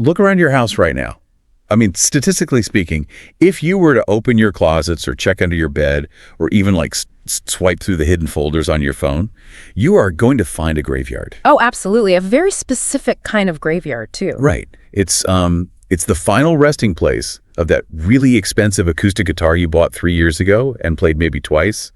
look around your house right now. I mean, statistically speaking, if you were to open your closets or check under your bed or even like swipe through the hidden folders on your phone, you are going to find a graveyard. Oh, absolutely. A very specific kind of graveyard, too. Right. It's the final resting place of that really expensive acoustic guitar you bought 3 years ago and played maybe twice.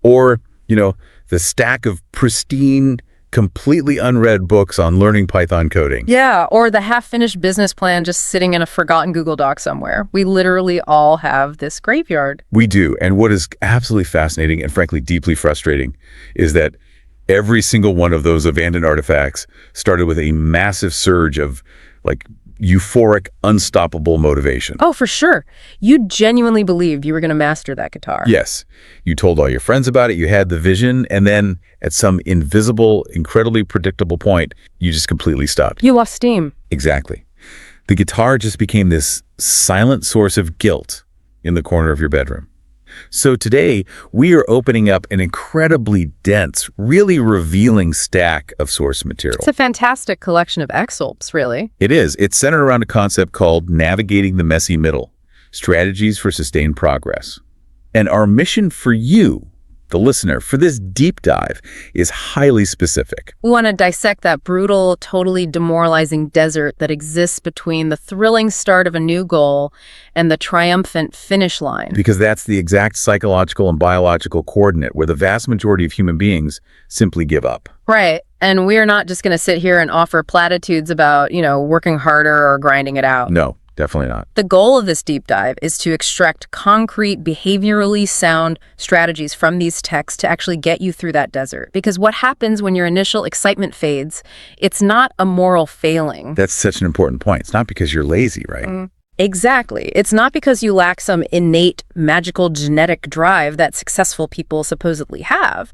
Or, the stack of pristine, completely unread books on learning Python coding. Yeah, or the half-finished business plan just sitting in a forgotten Google Doc somewhere. We literally all have this graveyard. We do. And what is absolutely fascinating and frankly deeply frustrating is that every single one of those abandoned artifacts started with a massive surge of euphoric, unstoppable motivation. Oh, for sure. You genuinely believed you were going to master that guitar. Yes. You told all your friends about it, you had the vision, and then at some invisible, incredibly predictable point, you just completely stopped. You lost steam. Exactly. The guitar just became this silent source of guilt in the corner of your bedroom. So today, we are opening up an incredibly dense, really revealing stack of source material. It's a fantastic collection of excerpts, really. It is. It's centered around a concept called navigating the messy middle, strategies for sustained progress. And our mission for you, the listener, for this deep dive is highly specific. We want to dissect that brutal, totally demoralizing desert that exists between the thrilling start of a new goal and the triumphant finish line. Because that's the exact psychological and biological coordinate where the vast majority of human beings simply give up. Right. And we're not just going to sit here and offer platitudes about, working harder or grinding it out. No. Definitely not. The goal of this deep dive is to extract concrete, behaviorally sound strategies from these texts to actually get you through that desert. Because what happens when your initial excitement fades, it's not a moral failing. That's such an important point. It's not because you're lazy, right? Exactly. It's not because you lack some innate, magical genetic drive that successful people supposedly have.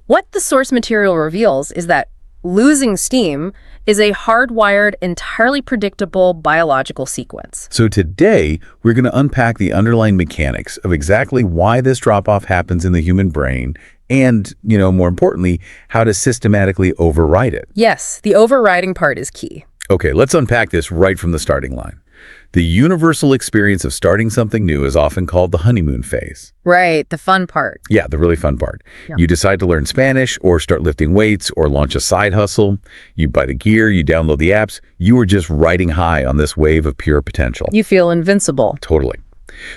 What the source material reveals is that losing steam is a hardwired, entirely predictable biological sequence. So today, we're going to unpack the underlying mechanics of exactly why this drop-off happens in the human brain and, more importantly, how to systematically override it. Yes, the overriding part is key. Okay, let's unpack this right from the starting line. The universal experience of starting something new is often called the honeymoon phase. Right, the fun part. Yeah, the really fun part. Yeah. You decide to learn Spanish or start lifting weights or launch a side hustle. You buy the gear, you download the apps. You are just riding high on this wave of pure potential. You feel invincible. Totally.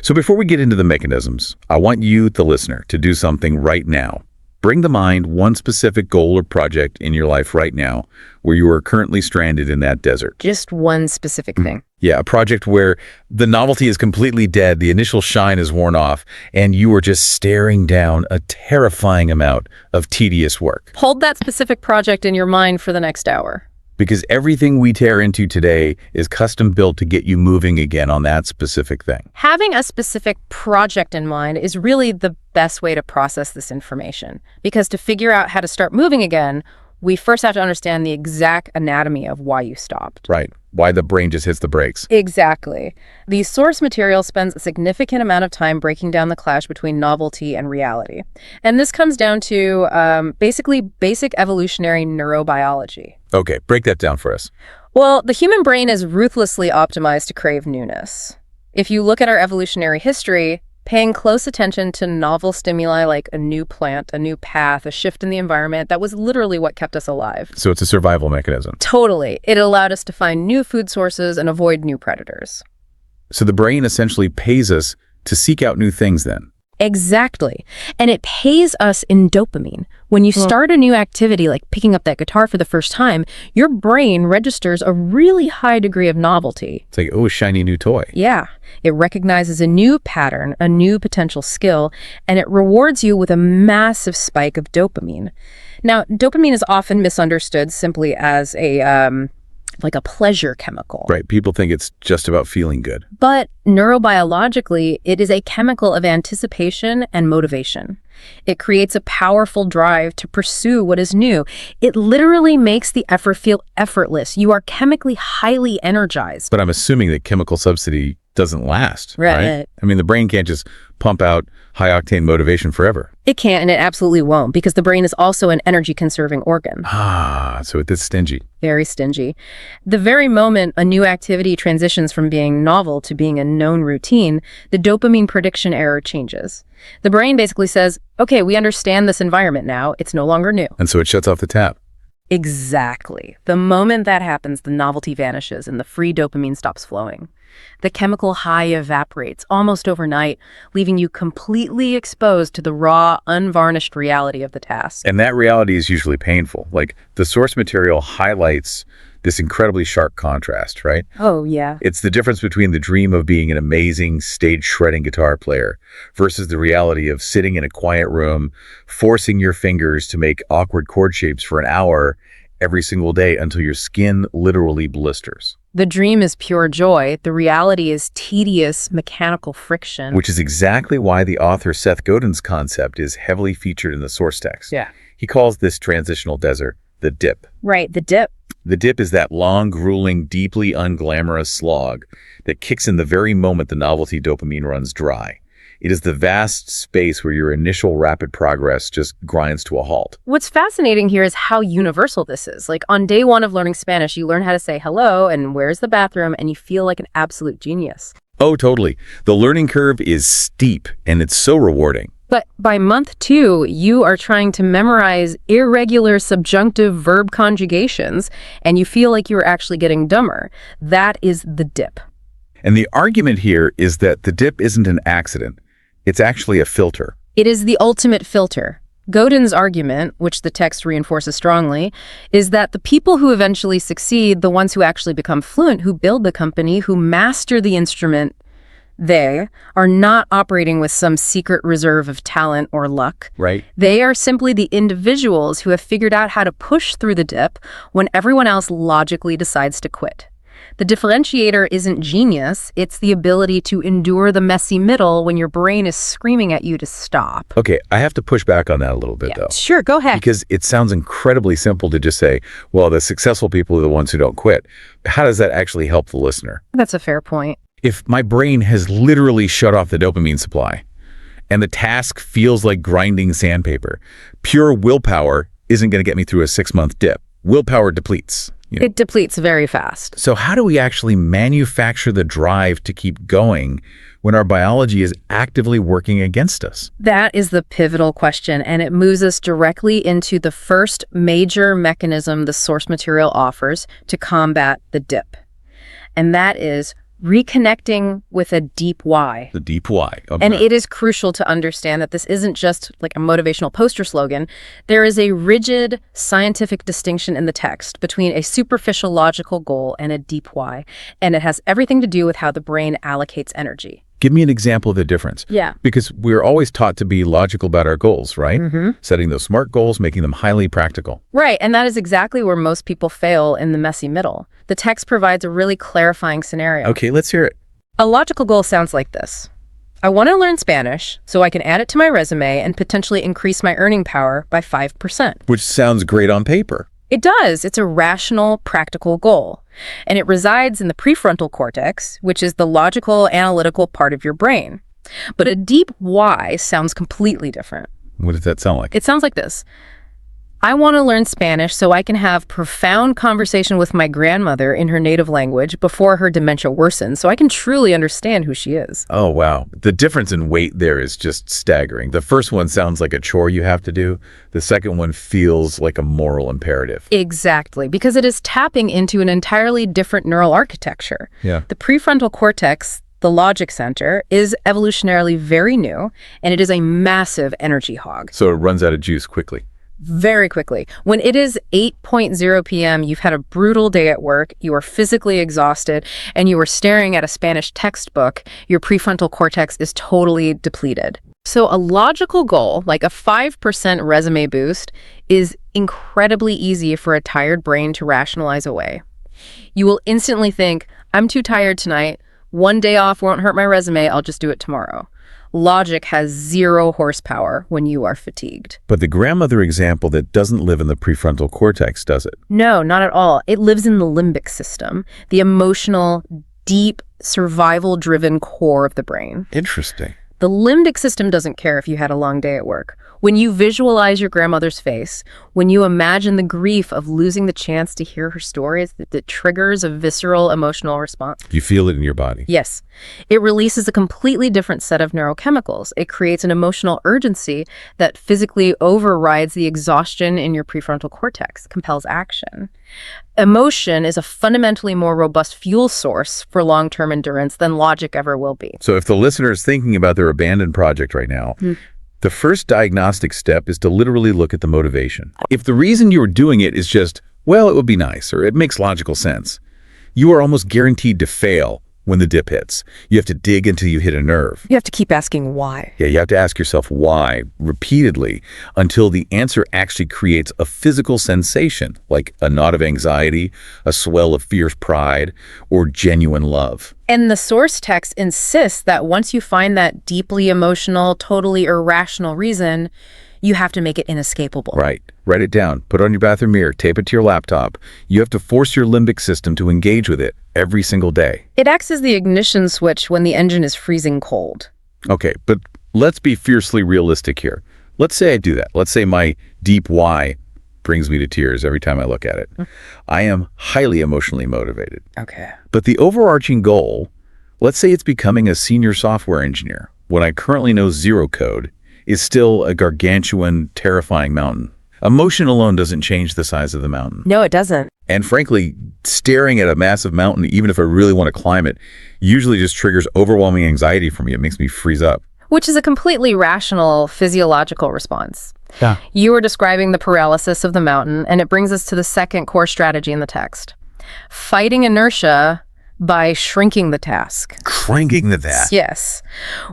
So before we get into the mechanisms, I want you, the listener, to do something right now. Bring to mind one specific goal or project in your life right now where you are currently stranded in that desert. Just one specific thing. Yeah, a project where the novelty is completely dead, the initial shine is worn off, and you are just staring down a terrifying amount of tedious work. Hold that specific project in your mind for the next hour. Because everything we tear into today is custom built to get you moving again on that specific thing. Having a specific project in mind is really the best way to process this information. Because to figure out how to start moving again, we first have to understand the exact anatomy of why you stopped. Right. Why the brain just hits the brakes. Exactly. The source material spends a significant amount of time breaking down the clash between novelty and reality. And this comes down to basically basic evolutionary neurobiology. Okay, break that down for us. Well, the human brain is ruthlessly optimized to crave newness. If you look at our evolutionary history, paying close attention to novel stimuli like a new plant, a new path, a shift in the environment, that was literally what kept us alive. So it's a survival mechanism. Totally. It allowed us to find new food sources and avoid new predators. So the brain essentially pays us to seek out new things then? Exactly. And it pays us in dopamine. When you start a new activity like picking up that guitar for the first time, your brain registers a really high degree of novelty. It's like, oh, a shiny new toy. Yeah. It recognizes a new pattern, a new potential skill, and it rewards you with a massive spike of dopamine. Now, dopamine is often misunderstood simply as a pleasure chemical. Right. People think it's just about feeling good. But neurobiologically, it is a chemical of anticipation and motivation. It creates a powerful drive to pursue what is new. It literally makes the effort feel effortless. You are chemically highly energized. But I'm assuming that chemical subsidy doesn't last, Right. I mean, the brain can't just pump out high-octane motivation forever. It can't, and it absolutely won't, because the brain is also an energy-conserving organ. So it is stingy. Very stingy. The very moment a new activity transitions from being novel to being a known routine, the dopamine prediction error changes. The brain basically says, okay, we understand this environment now. It's no longer new. And so it shuts off the tap. Exactly. The moment that happens, the novelty vanishes and the free dopamine stops flowing. The chemical high evaporates almost overnight, leaving you completely exposed to the raw, unvarnished reality of the task. And that reality is usually painful. Like, the source material highlights this incredibly sharp contrast, right? Oh, yeah. It's the difference between the dream of being an amazing, stage-shredding guitar player versus the reality of sitting in a quiet room, forcing your fingers to make awkward chord shapes for an hour every single day until your skin literally blisters. The dream is pure joy. The reality is tedious, mechanical friction. Which is exactly why the author Seth Godin's concept is heavily featured in the source text. Yeah. He calls this transitional desert the dip. Right, the dip. The dip is that long, grueling, deeply unglamorous slog that kicks in the very moment the novelty dopamine runs dry. It is the vast space where your initial rapid progress just grinds to a halt. What's fascinating here is how universal this is. Like, on day one of learning Spanish, you learn how to say hello and where's the bathroom, and you feel like an absolute genius. Oh, totally. The learning curve is steep, and it's so rewarding. But by month 2, you are trying to memorize irregular subjunctive verb conjugations, and you feel like you're actually getting dumber. That is the dip. And the argument here is that the dip isn't an accident. It's actually a filter. It is the ultimate filter. Godin's argument, which the text reinforces strongly, is that the people who eventually succeed, the ones who actually become fluent, who build the company, who master the instrument, they are not operating with some secret reserve of talent or luck. Right. They are simply the individuals who have figured out how to push through the dip when everyone else logically decides to quit. The differentiator isn't genius, it's the ability to endure the messy middle when your brain is screaming at you to stop. Okay, I have to push back on that a little bit, though. Sure, go ahead. Because it sounds incredibly simple to just say, well, the successful people are the ones who don't quit. How does that actually help the listener? That's a fair point. If my brain has literally shut off the dopamine supply, and the task feels like grinding sandpaper, pure willpower isn't going to get me through a 6-month dip. Willpower depletes. It depletes very fast. So how do we actually manufacture the drive to keep going when our biology is actively working against us? That is the pivotal question, and it moves us directly into the first major mechanism the source material offers to combat the dip. And that is reconnecting with a deep why. The deep why. Okay. And it is crucial to understand that this isn't just like a motivational poster slogan. There is a rigid scientific distinction in the text between a superficial logical goal and a deep why. And it has everything to do with how the brain allocates energy. Give me an example of the difference. Yeah. Because we're always taught to be logical about our goals, right? Mm-hmm. Setting those SMART goals, making them highly practical. Right, and that is exactly where most people fail in the messy middle. The text provides a really clarifying scenario. Okay, let's hear it. A logical goal sounds like this. I want to learn Spanish so I can add it to my resume and potentially increase my earning power by 5%. Which sounds great on paper. It does. It's a rational, practical goal. And it resides in the prefrontal cortex, which is the logical, analytical part of your brain. But a deep why sounds completely different. What does that sound like? It sounds like this. I want to learn Spanish so I can have profound conversation with my grandmother in her native language before her dementia worsens, so I can truly understand who she is. Oh, wow. The difference in weight there is just staggering. The first one sounds like a chore you have to do. The second one feels like a moral imperative. Exactly, because it is tapping into an entirely different neural architecture. Yeah. The prefrontal cortex, the logic center, is evolutionarily very new, and it is a massive energy hog. So it runs out of juice quickly. Very quickly. When it is 8:00 p.m., you've had a brutal day at work, you are physically exhausted, and you are staring at a Spanish textbook, your prefrontal cortex is totally depleted. So a logical goal, like a 5% resume boost, is incredibly easy for a tired brain to rationalize away. You will instantly think, I'm too tired tonight, one day off won't hurt my resume, I'll just do it tomorrow. Logic has 0 horsepower when you are fatigued. But the grandmother example that doesn't live in the prefrontal cortex, does it? No, not at all. It lives in the limbic system, the emotional, deep survival-driven core of the brain. Interesting. The limbic system doesn't care if you had a long day at work. When you visualize your grandmother's face, when you imagine the grief of losing the chance to hear her stories, that triggers a visceral emotional response. You feel it in your body. Yes. It releases a completely different set of neurochemicals. It creates an emotional urgency that physically overrides the exhaustion in your prefrontal cortex, compels action. Emotion is a fundamentally more robust fuel source for long-term endurance than logic ever will be. So if the listener is thinking about their abandoned project right now, the first diagnostic step is to literally look at the motivation. If the reason you're doing it is just, well, it would be nice, or it makes logical sense, you are almost guaranteed to fail when the dip hits. You have to dig until you hit a nerve. You have to keep asking why. Yeah, you have to ask yourself why repeatedly until the answer actually creates a physical sensation, like a knot of anxiety, a swell of fierce pride, or genuine love. And the source text insists that once you find that deeply emotional, totally irrational reason, you have to make it inescapable. Right. Write it down. Put it on your bathroom mirror. Tape it to your laptop. You have to force your limbic system to engage with it every single day. It acts as the ignition switch when the engine is freezing cold. Okay, but let's be fiercely realistic here. Let's say I do that. Let's say my deep why brings me to tears every time I look at it. I am highly emotionally motivated. Okay. But the overarching goal, let's say it's becoming a senior software engineer, when I currently know zero code, is still a gargantuan, terrifying mountain. Emotion alone doesn't change the size of the mountain. No, it doesn't. And frankly, staring at a massive mountain, even if I really want to climb it, usually just triggers overwhelming anxiety for me. It makes me freeze up. Which is a completely rational physiological response. Yeah. You were describing the paralysis of the mountain, and it brings us to the second core strategy in the text. Fighting inertia by shrinking the task. Shrinking the task. Yes.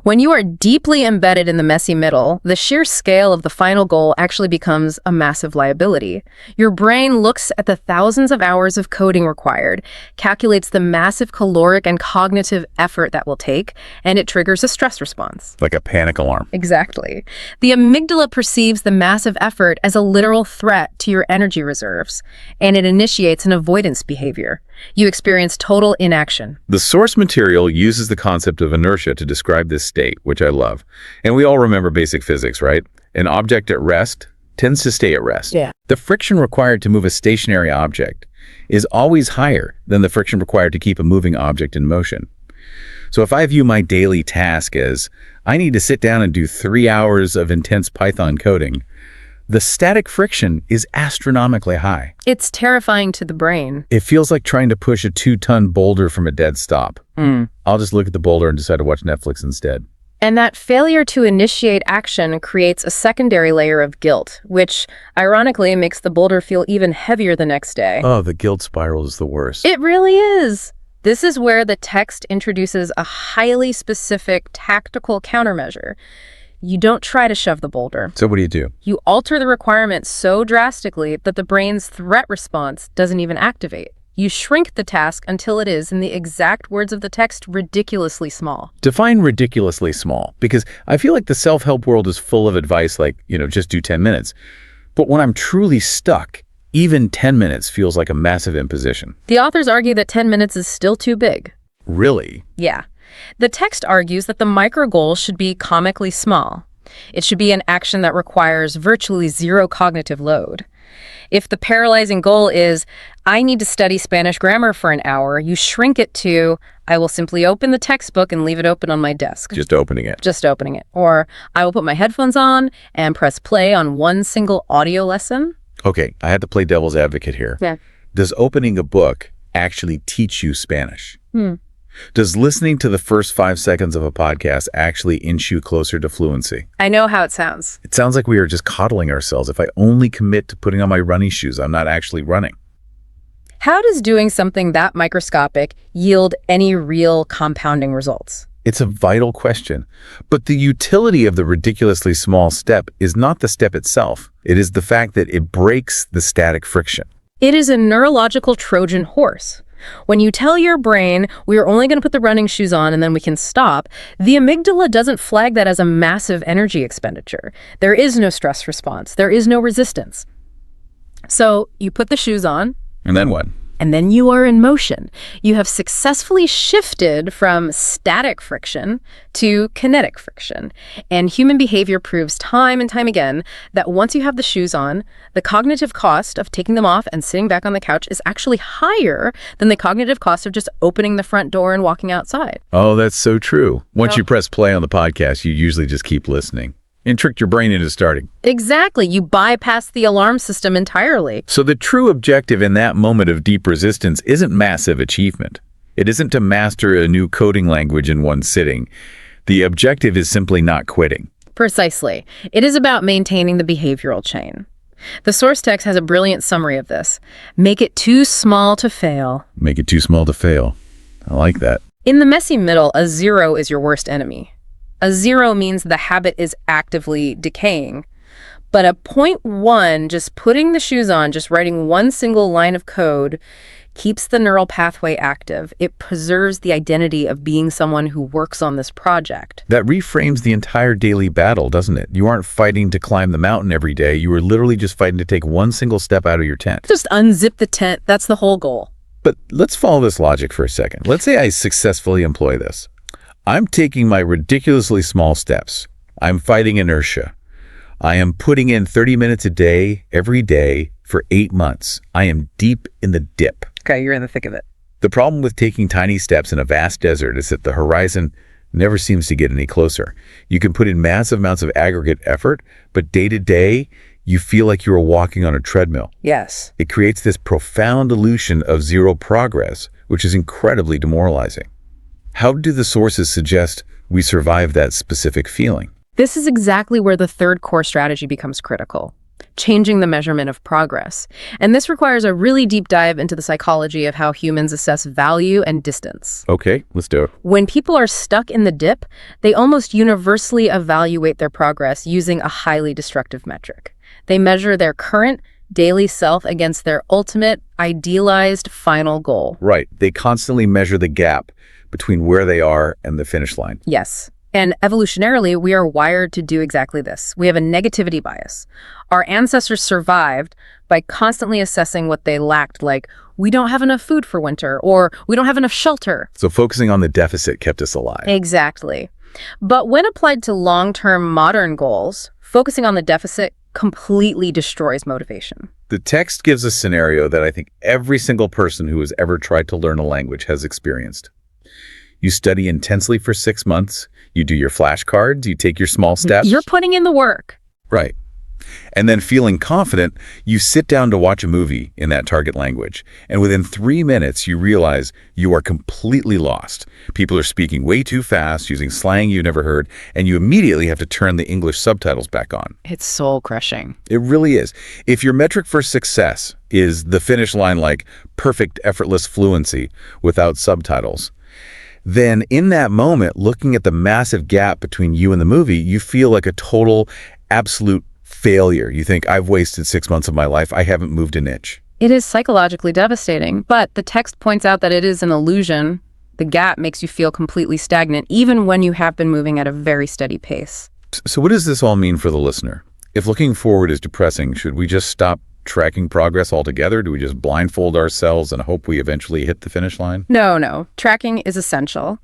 When you are deeply embedded in the messy middle, the sheer scale of the final goal actually becomes a massive liability. Your brain looks at the thousands of hours of coding required, calculates the massive caloric and cognitive effort that will take, and it triggers a stress response. Like a panic alarm. Exactly. The amygdala perceives the massive effort as a literal threat to your energy reserves, and it initiates an avoidance behavior. You experience total inaction. The source material uses the concept of inertia to describe this state, which I love. And we all remember basic physics, right? An object at rest tends to stay at rest. Yeah. The friction required to move a stationary object is always higher than the friction required to keep a moving object in motion. So if I view my daily task as, I need to sit down and do 3 hours of intense Python coding, the static friction is astronomically high. It's terrifying to the brain. It feels like trying to push a 2-ton boulder from a dead stop. I'll just look at the boulder and decide to watch Netflix instead. And that failure to initiate action creates a secondary layer of guilt, which ironically makes the boulder feel even heavier the next day. Oh, the guilt spiral is the worst. It really is. This is where the text introduces a highly specific tactical countermeasure. You don't try to shove the boulder. So what do you do? You alter the requirement so drastically that the brain's threat response doesn't even activate. You shrink the task until it is, in the exact words of the text, ridiculously small. Define ridiculously small, because I feel like the self-help world is full of advice like, just do 10 minutes. But when I'm truly stuck, even 10 minutes feels like a massive imposition. The authors argue that 10 minutes is still too big. Really? Yeah. The text argues that the micro goal should be comically small. It should be an action that requires virtually zero cognitive load. If the paralyzing goal is, I need to study Spanish grammar for an hour, you shrink it to, I will simply open the textbook and leave it open on my desk. Just opening it. Just opening it. Or I will put my headphones on and press play on one single audio lesson. Okay, I have to play devil's advocate here. Yeah. Does opening a book actually teach you Spanish? Does listening to the first 5 seconds of a podcast actually inch you closer to fluency? I know how it sounds. It sounds like we are just coddling ourselves. If I only commit to putting on my running shoes, I'm not actually running. How does doing something that microscopic yield any real compounding results? It's a vital question. But the utility of the ridiculously small step is not the step itself. It is the fact that it breaks the static friction. It is a neurological Trojan horse. When you tell your brain, we are only going to put the running shoes on and then we can stop, the amygdala doesn't flag that as a massive energy expenditure. There is no stress response. There is no resistance. So you put the shoes on. And then what? And then you are in motion. You have successfully shifted from static friction to kinetic friction. And human behavior proves time and time again that once you have the shoes on, the cognitive cost of taking them off and sitting back on the couch is actually higher than the cognitive cost of just opening the front door and walking outside. Oh, that's so true. Once you press play on the podcast, you usually just keep listening and tricked your brain into starting. Exactly. You bypass the alarm system entirely. So the true objective in that moment of deep resistance isn't massive achievement. It isn't to master a new coding language in one sitting. The objective is simply not quitting. Precisely. It is about maintaining the behavioral chain. The source text has a brilliant summary of this. Make it too small to fail. Make it too small to fail. I like that. In the messy middle, a 0 is your worst enemy. A 0 means the habit is actively decaying. But a 0.1, just putting the shoes on, just writing one single line of code, keeps the neural pathway active. It preserves the identity of being someone who works on this project. That reframes the entire daily battle, doesn't it? You aren't fighting to climb the mountain every day. You are literally just fighting to take one single step out of your tent. Just unzip the tent. That's the whole goal. But let's follow this logic for a second. Let's say I successfully employ this. I'm taking my ridiculously small steps. I'm fighting inertia. I am putting in 30 minutes a day, every day, for 8 months. I am deep in the dip. Okay, you're in the thick of it. The problem with taking tiny steps in a vast desert is that the horizon never seems to get any closer. You can put in massive amounts of aggregate effort, but day to day, you feel like you are walking on a treadmill. Yes. It creates this profound illusion of zero progress, which is incredibly demoralizing. How do the sources suggest we survive that specific feeling? This is exactly where the third core strategy becomes critical. Changing the measurement of progress. And this requires a really deep dive into the psychology of how humans assess value and distance. Okay, let's do it. When people are stuck in the dip, they almost universally evaluate their progress using a highly destructive metric. They measure their current daily self against their ultimate, idealized final goal. Right. They constantly measure the gap between where they are and the finish line. Yes. And evolutionarily, we are wired to do exactly this. We have a negativity bias. Our ancestors survived by constantly assessing what they lacked, like, we don't have enough food for winter, or we don't have enough shelter. So focusing on the deficit kept us alive. Exactly. But when applied to long-term modern goals, focusing on the deficit completely destroys motivation. The text gives a scenario that I think every single person who has ever tried to learn a language has experienced. You study intensely for 6 months, you do your flashcards, you take your small steps. You're putting in the work. Right. And then feeling confident, you sit down to watch a movie in that target language. And within 3 minutes, you realize you are completely lost. People are speaking way too fast, using slang you've never heard, and you immediately have to turn the English subtitles back on. It's soul-crushing. It really is. If your metric for success is the finish line like perfect, effortless fluency without subtitles, then in that moment, looking at the massive gap between you and the movie, you feel like a total, absolute failure. You think, I've wasted 6 months of my life. I haven't moved an inch. It is psychologically devastating, but the text points out that it is an illusion. The gap makes you feel completely stagnant, even when you have been moving at a very steady pace. So what does this all mean for the listener? If looking forward is depressing, should we just stop tracking progress altogether? Do we just blindfold ourselves and hope we eventually hit the finish line? No. Tracking is essential.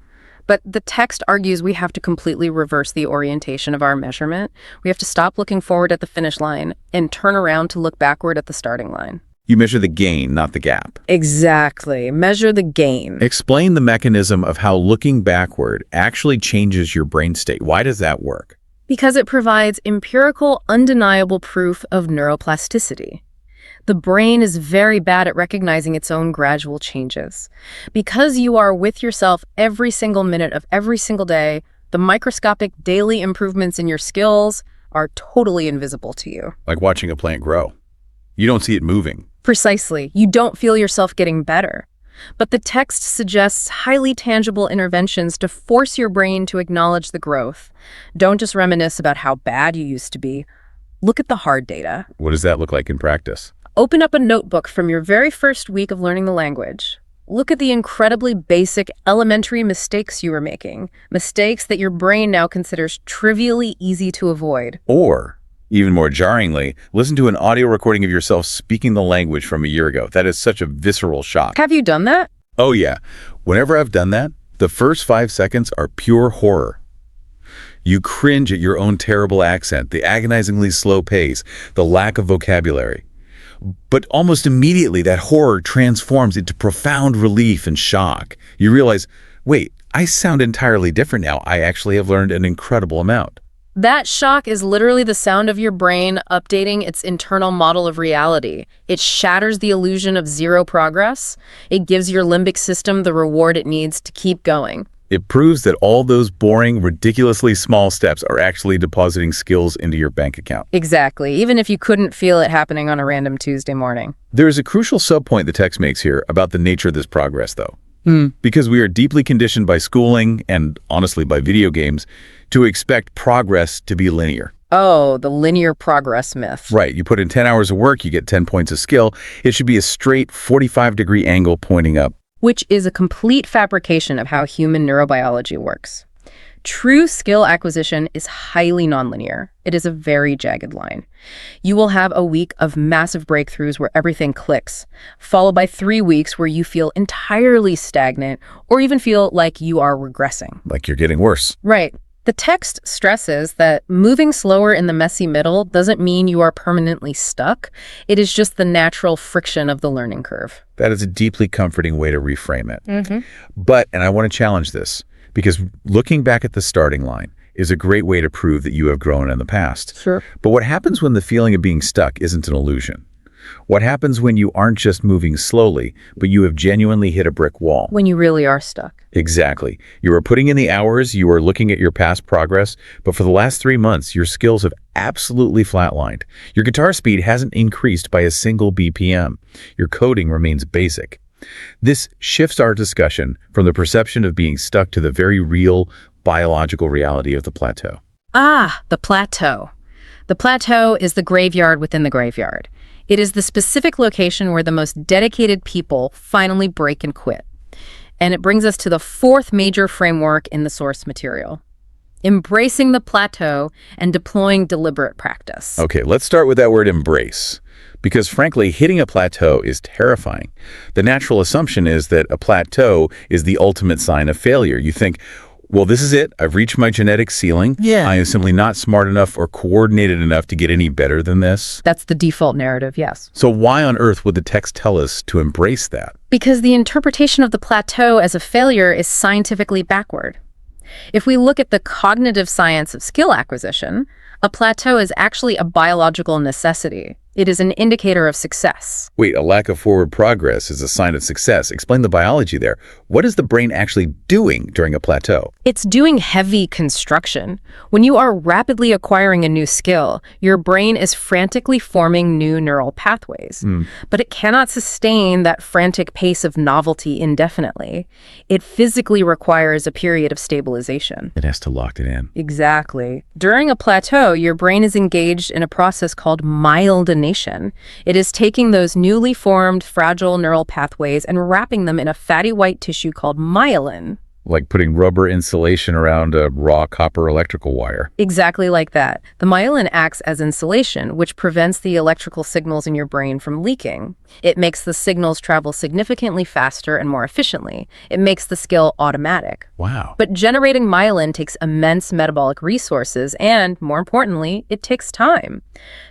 But the text argues we have to completely reverse the orientation of our measurement. We have to stop looking forward at the finish line and turn around to look backward at the starting line. You measure the gain, not the gap. Exactly. Measure the gain. Explain the mechanism of how looking backward actually changes your brain state. Why does that work? Because it provides empirical, undeniable proof of neuroplasticity. The brain is very bad at recognizing its own gradual changes. Because you are with yourself every single minute of every single day, the microscopic daily improvements in your skills are totally invisible to you. Like watching a plant grow. You don't see it moving. Precisely. You don't feel yourself getting better. But the text suggests highly tangible interventions to force your brain to acknowledge the growth. Don't just reminisce about how bad you used to be. Look at the hard data. What does that look like in practice? Open up a notebook from your very first week of learning the language. Look at the incredibly basic, elementary mistakes you were making. Mistakes that your brain now considers trivially easy to avoid. Or Even more jarringly, listen to an audio recording of yourself speaking the language from a year ago. That is such a visceral shock. Have you done that? Oh yeah. Whenever I've done that, the first 5 seconds are pure horror. You cringe at your own terrible accent, the agonizingly slow pace, the lack of vocabulary. But almost immediately, that horror transforms into profound relief and shock. You realize, wait, I sound entirely different now. I actually have learned an incredible amount. That shock is literally the sound of your brain updating its internal model of reality. It shatters the illusion of zero progress. It gives your limbic system the reward it needs to keep going. It proves that all those boring, ridiculously small steps are actually depositing skills into your bank account. Exactly, even if you couldn't feel it happening on a random Tuesday morning. There is a crucial subpoint the text makes here about the nature of this progress, though. Because we are deeply conditioned by schooling, and honestly by video games, to expect progress to be linear. Oh, the linear progress myth. Right, you put in 10 hours of work, you get 10 points of skill. It should be a straight 45-degree angle pointing up. Which is a complete fabrication of how human neurobiology works. True skill acquisition is highly nonlinear. It is a very jagged line. You will have a week of massive breakthroughs where everything clicks, followed by 3 weeks where you feel entirely stagnant or even feel like you are regressing. Like you're getting worse. Right. The text stresses that moving slower in the messy middle doesn't mean you are permanently stuck. It is just the natural friction of the learning curve. That is a deeply comforting way to reframe it. But, and I want to challenge this, because looking back at the starting line is a great way to prove that you have grown in the past. Sure. But what happens when the feeling of being stuck isn't an illusion? What happens when you aren't just moving slowly, but you have genuinely hit a brick wall? When you really are stuck. Exactly. You are putting in the hours, you are looking at your past progress, but for the last 3 months, your skills have absolutely flatlined. Your guitar speed hasn't increased by a single BPM. Your coding remains basic. This shifts our discussion from the perception of being stuck to the very real biological reality of the plateau. Ah, the plateau. The plateau is the graveyard within the graveyard. It is the specific location where the most dedicated people finally break and quit. And it brings us to the 4th major framework in the source material: embracing the plateau and deploying deliberate practice. Okay, let's start with that word embrace. Because frankly, hitting a plateau is terrifying. The natural assumption is that a plateau is the ultimate sign of failure. You think, well, this is it. I've reached my genetic ceiling. Yeah. I am simply not smart enough or coordinated enough to get any better than this. That's the default narrative, yes. So why on earth would the text tell us to embrace that? Because the interpretation of the plateau as a failure is scientifically backward. If we look at the cognitive science of skill acquisition, a plateau is actually a biological necessity. It is an indicator of success. Wait, a lack of forward progress is a sign of success. Explain the biology there. What is the brain actually doing during a plateau? It's doing heavy construction. When you are rapidly acquiring a new skill, your brain is frantically forming new neural pathways. But it cannot sustain that frantic pace of novelty indefinitely. It physically requires a period of stabilization. It has to lock it in. Exactly. During a plateau, your brain is engaged in a process called myelination. It is taking those newly formed fragile neural pathways and wrapping them in a fatty white tissue called myelin. Like putting rubber insulation around a raw copper electrical wire. Exactly like that. The myelin acts as insulation, which prevents the electrical signals in your brain from leaking. It makes the signals travel significantly faster and more efficiently. It makes the skill automatic. Wow. But generating myelin takes immense metabolic resources and, more importantly, it takes time.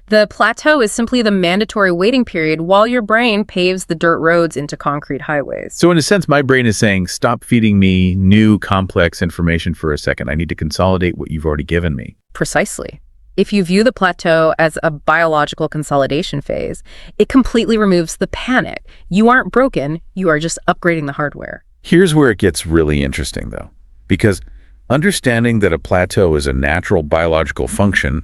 The plateau is simply the mandatory waiting period while your brain paves the dirt roads into concrete highways. So in a sense, my brain is saying, stop feeding me new complex information for a second. I need to consolidate what you've already given me. Precisely. If you view the plateau as a biological consolidation phase, it completely removes the panic. You aren't broken, you are just upgrading the hardware. Here's where it gets really interesting, though, because understanding that a plateau is a natural biological function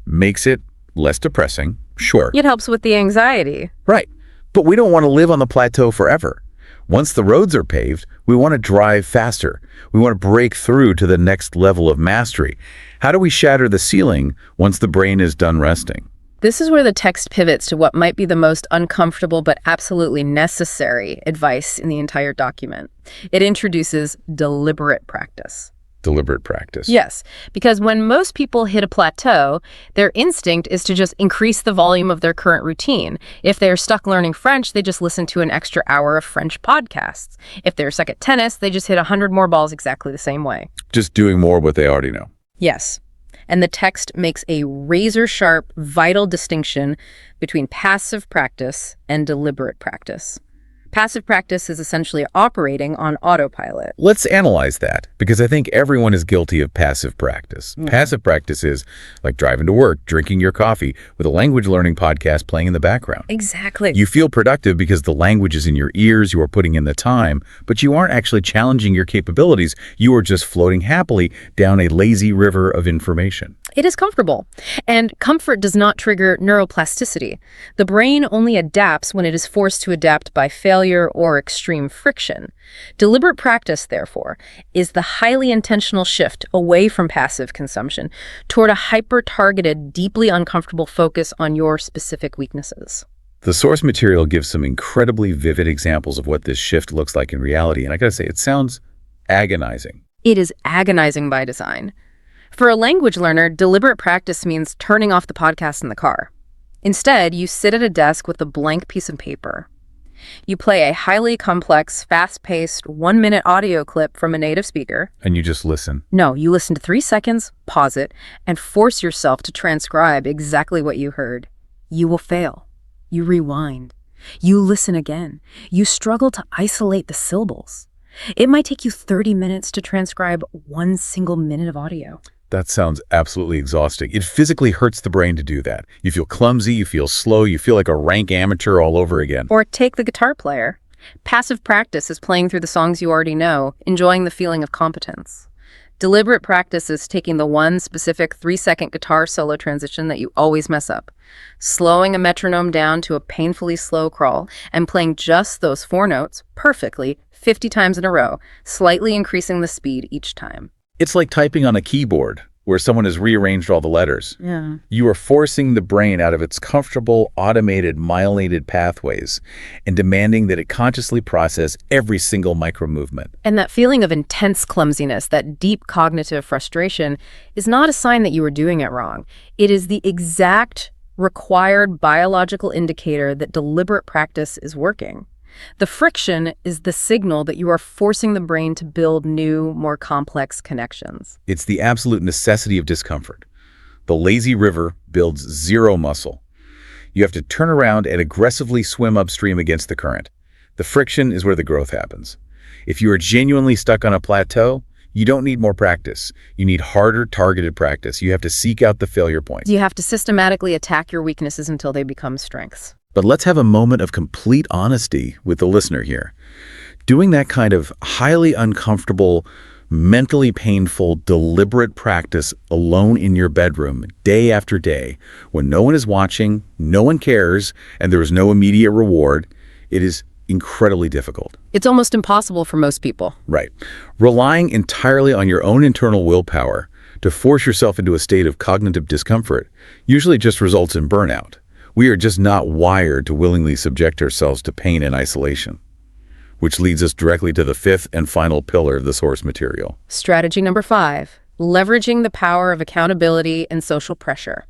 makes it less depressing, sure. It helps with the anxiety. Right. But we don't want to live on the plateau forever. Once the roads are paved, we want to drive faster. We want to break through to the next level of mastery. How do we shatter the ceiling once the brain is done resting? This is where the text pivots to what might be the most uncomfortable but absolutely necessary advice in the entire document. It introduces deliberate practice. deliberate practice. Yes, because when most people hit a plateau, their instinct is to just increase the volume of their current routine. If they're stuck learning French, they just listen to an extra hour of French podcasts. If they're stuck at tennis, they just hit 100 more balls exactly the same way. Just doing more of what they already know. Yes. And the text makes a razor-sharp, vital distinction between passive practice and deliberate practice. Passive practice is essentially operating on autopilot. Let's analyze that, because I think everyone is guilty of passive practice. Passive practice is like driving to work, drinking your coffee, with a language learning podcast playing in the background. Exactly. You feel productive because the language is in your ears, you are putting in the time, but you aren't actually challenging your capabilities. You are just floating happily down a lazy river of information. It is comfortable, and comfort does not trigger neuroplasticity. The brain only adapts when it is forced to adapt by failure or extreme friction. Deliberate practice, therefore, is the highly intentional shift away from passive consumption toward a hyper-targeted, deeply uncomfortable focus on your specific weaknesses. The source material gives some incredibly vivid examples of what this shift looks like in reality, and I gotta say, it sounds agonizing. It is agonizing by design. For a language learner, deliberate practice means turning off the podcast in the car. Instead, you sit at a desk with a blank piece of paper. You play a highly complex, fast-paced, 1-minute audio clip from a native speaker. And you just listen. No, you listen to 3 seconds, pause it, and force yourself to transcribe exactly what you heard. You will fail. You rewind. You listen again. You struggle to isolate the syllables. It might take you 30 minutes to transcribe 1 single minute of audio. That sounds absolutely exhausting. It physically hurts the brain to do that. You feel clumsy, you feel slow, you feel like a rank amateur all over again. Or take the guitar player. Passive practice is playing through the songs you already know, enjoying the feeling of competence. Deliberate practice is taking the one specific 3-second guitar solo transition that you always mess up, slowing a metronome down to a painfully slow crawl, and playing just those 4 notes perfectly 50 times in a row, slightly increasing the speed each time. It's like typing on a keyboard where someone has rearranged all the letters. Yeah. You are forcing the brain out of its comfortable, automated, myelinated pathways and demanding that it consciously process every single micro-movement. And that feeling of intense clumsiness, that deep cognitive frustration, is not a sign that you are doing it wrong. It is the exact required biological indicator that deliberate practice is working. The friction is the signal that you are forcing the brain to build new, more complex connections. It's the absolute necessity of discomfort. The lazy river builds zero muscle. You have to turn around and aggressively swim upstream against the current. The friction is where the growth happens. If you are genuinely stuck on a plateau, you don't need more practice. You need harder, targeted practice. You have to seek out the failure points. You have to systematically attack your weaknesses until they become strengths. But let's have a moment of complete honesty with the listener here. Doing that kind of highly uncomfortable, mentally painful, deliberate practice alone in your bedroom, day after day, when no one is watching, no one cares, and there is no immediate reward, it is incredibly difficult. It's almost impossible for most people. Right. Relying entirely on your own internal willpower to force yourself into a state of cognitive discomfort usually just results in burnout. We are just not wired to willingly subject ourselves to pain and isolation, which leads us directly to the 5th and final pillar of the source material. Strategy number 5, leveraging the power of accountability and social pressure.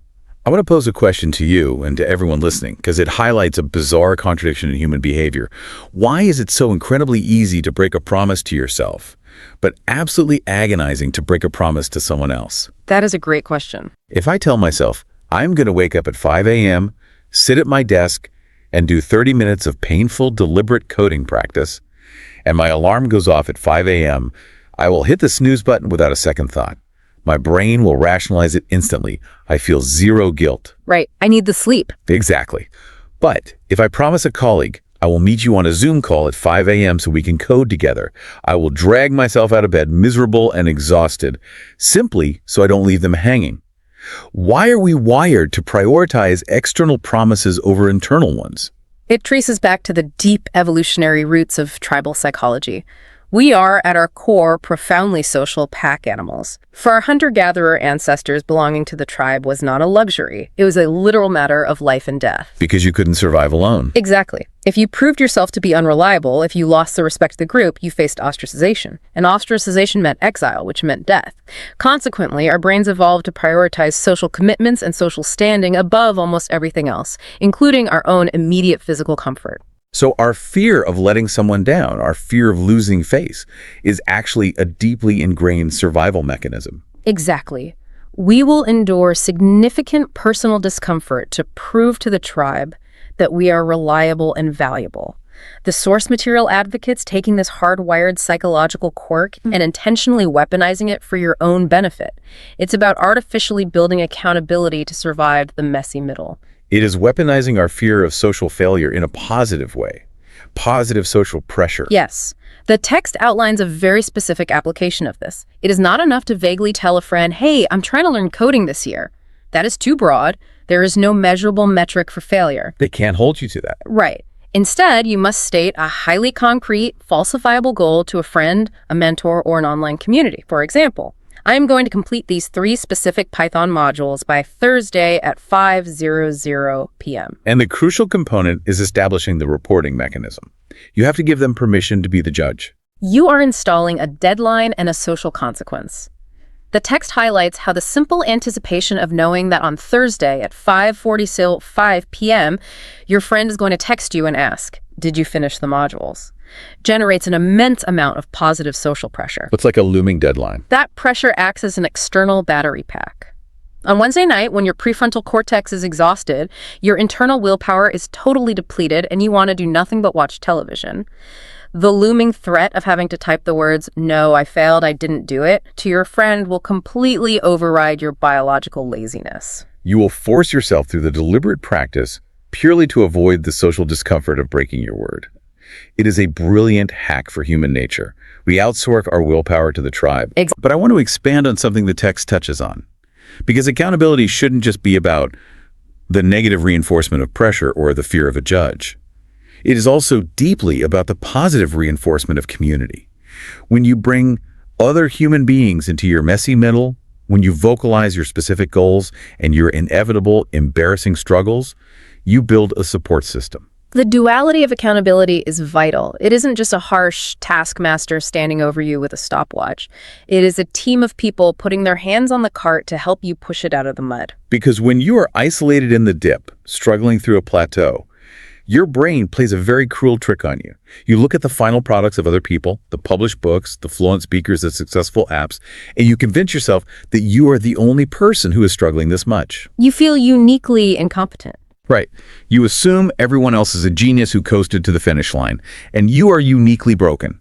I want to pose a question to you and to everyone listening, because it highlights a bizarre contradiction in human behavior. Why is it so incredibly easy to break a promise to yourself, but absolutely agonizing to break a promise to someone else? That is a great question. If I tell myself, I'm going to wake up at 5 a.m., sit at my desk, and do 30 minutes of painful, deliberate coding practice, and my alarm goes off at 5 a.m., I will hit the snooze button without a second thought. My brain will rationalize it instantly. I feel zero guilt. Right. I need the sleep. Exactly. But if I promise a colleague, I will meet you on a Zoom call at 5 a.m. so we can code together, I will drag myself out of bed miserable and exhausted, simply so I don't leave them hanging. Why are we wired to prioritize external promises over internal ones? It traces back to the deep evolutionary roots of tribal psychology. We are, at our core, profoundly social pack animals. For our hunter-gatherer ancestors, belonging to the tribe was not a luxury. It was a literal matter of life and death. Because you couldn't survive alone. Exactly. If you proved yourself to be unreliable, if you lost the respect of the group, you faced ostracization. And ostracization meant exile, which meant death. Consequently, our brains evolved to prioritize social commitments and social standing above almost everything else, including our own immediate physical comfort. So our fear of letting someone down, our fear of losing face, is actually a deeply ingrained survival mechanism. Exactly. We will endure significant personal discomfort to prove to the tribe that we are reliable and valuable. The source material advocates taking this hardwired psychological quirk and intentionally weaponizing it for your own benefit. It's about artificially building accountability to survive the messy middle. It is weaponizing our fear of social failure in a positive way. Positive social pressure. Yes. The text outlines a very specific application of this. It is not enough to vaguely tell a friend, hey, I'm trying to learn coding this year. That is too broad. There is no measurable metric for failure. They can't hold you to that. Right. Instead, you must state a highly concrete, falsifiable goal to a friend, a mentor, or an online community. For example, I am going to complete these 3 specific Python modules by Thursday at 5:00 p.m. And the crucial component is establishing the reporting mechanism. You have to give them permission to be the judge. You are installing a deadline and a social consequence. The text highlights how the simple anticipation of knowing that on Thursday at 5:45 p.m., your friend is going to text you and ask, did you finish the modules? Generates an immense amount of positive social pressure. It's like a looming deadline. That pressure acts as an external battery pack. On Wednesday night, when your prefrontal cortex is exhausted, your internal willpower is totally depleted, and you want to do nothing but watch television, the looming threat of having to type the words, no, I failed, I didn't do it, to your friend will completely override your biological laziness. You will force yourself through the deliberate practice purely to avoid the social discomfort of breaking your word. It is a brilliant hack for human nature. We outsource our willpower to the tribe. But I want to expand on something the text touches on. Because accountability shouldn't just be about the negative reinforcement of pressure or the fear of a judge. It is also deeply about the positive reinforcement of community. When you bring other human beings into your messy middle, when you vocalize your specific goals and your inevitable, embarrassing struggles, you build a support system. The duality of accountability is vital. It isn't just a harsh taskmaster standing over you with a stopwatch. It is a team of people putting their hands on the cart to help you push it out of the mud. Because when you are isolated in the dip, struggling through a plateau, your brain plays a very cruel trick on you. You look at the final products of other people, the published books, the fluent speakers, the successful apps, and you convince yourself that you are the only person who is struggling this much. You feel uniquely incompetent. Right. You assume everyone else is a genius who coasted to the finish line, and you are uniquely broken.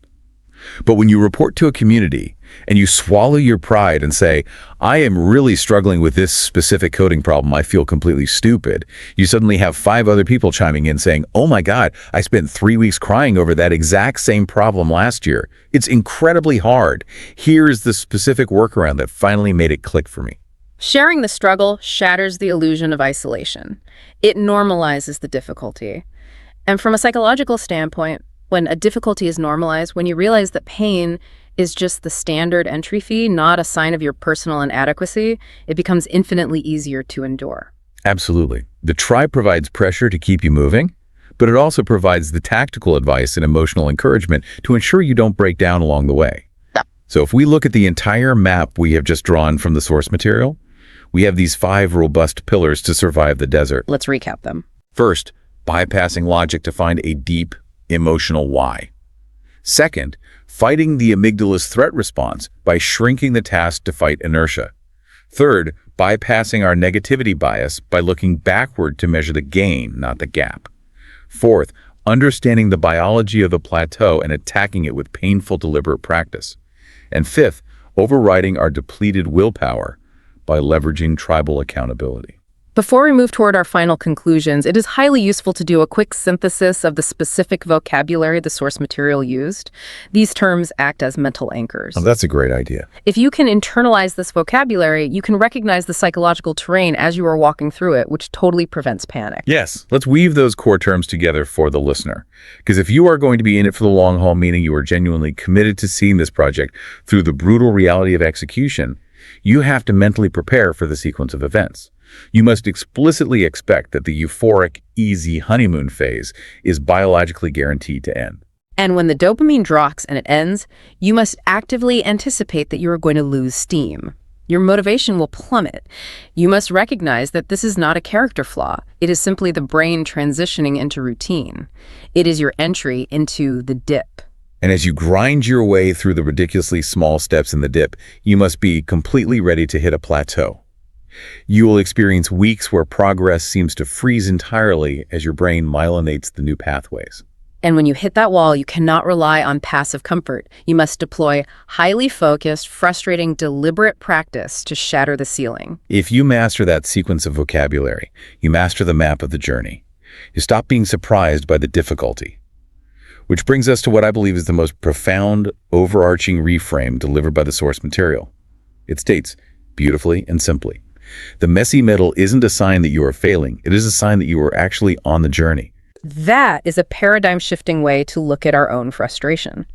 But when you report to a community and you swallow your pride and say, I am really struggling with this specific coding problem, I feel completely stupid, you suddenly have 5 other people chiming in saying, oh my God, I spent 3 weeks crying over that exact same problem last year. It's incredibly hard. Here's the specific workaround that finally made it click for me. Sharing the struggle shatters the illusion of isolation. It normalizes the difficulty. And from a psychological standpoint, when a difficulty is normalized, when you realize that pain is just the standard entry fee, not a sign of your personal inadequacy, it becomes infinitely easier to endure. Absolutely. The tribe provides pressure to keep you moving, but it also provides the tactical advice and emotional encouragement to ensure you don't break down along the way. So if we look at the entire map we have just drawn from the source material, we have these 5 robust pillars to survive the desert. Let's recap them. First, bypassing logic to find a deep, emotional why. Second, fighting the amygdala's threat response by shrinking the task to fight inertia. Third, bypassing our negativity bias by looking backward to measure the gain, not the gap. Fourth, understanding the biology of the plateau and attacking it with painful, deliberate practice. And fifth, overriding our depleted willpower by leveraging tribal accountability. Before we move toward our final conclusions, it is highly useful to do a quick synthesis of the specific vocabulary the source material used. These terms act as mental anchors. Oh, that's a great idea. If you can internalize this vocabulary, you can recognize the psychological terrain as you are walking through it, which totally prevents panic. Yes, let's weave those core terms together for the listener. Because if you are going to be in it for the long haul, meaning you are genuinely committed to seeing this project through the brutal reality of execution, you have to mentally prepare for the sequence of events. You must explicitly expect that the euphoric, easy honeymoon phase is biologically guaranteed to end. And when the dopamine drops and it ends, you must actively anticipate that you are going to lose steam. Your motivation will plummet. You must recognize that this is not a character flaw. It is simply the brain transitioning into routine. It is your entry into the dip. And as you grind your way through the ridiculously small steps in the dip, you must be completely ready to hit a plateau. You will experience weeks where progress seems to freeze entirely as your brain myelinates the new pathways. And when you hit that wall, you cannot rely on passive comfort. You must deploy highly focused, frustrating, deliberate practice to shatter the ceiling. If you master that sequence of vocabulary, you master the map of the journey. You stop being surprised by the difficulty. Which brings us to what I believe is the most profound, overarching reframe delivered by the source material. It states, beautifully and simply, the messy middle isn't a sign that you are failing. It is a sign that you are actually on the journey. That is a paradigm-shifting way to look at our own frustration.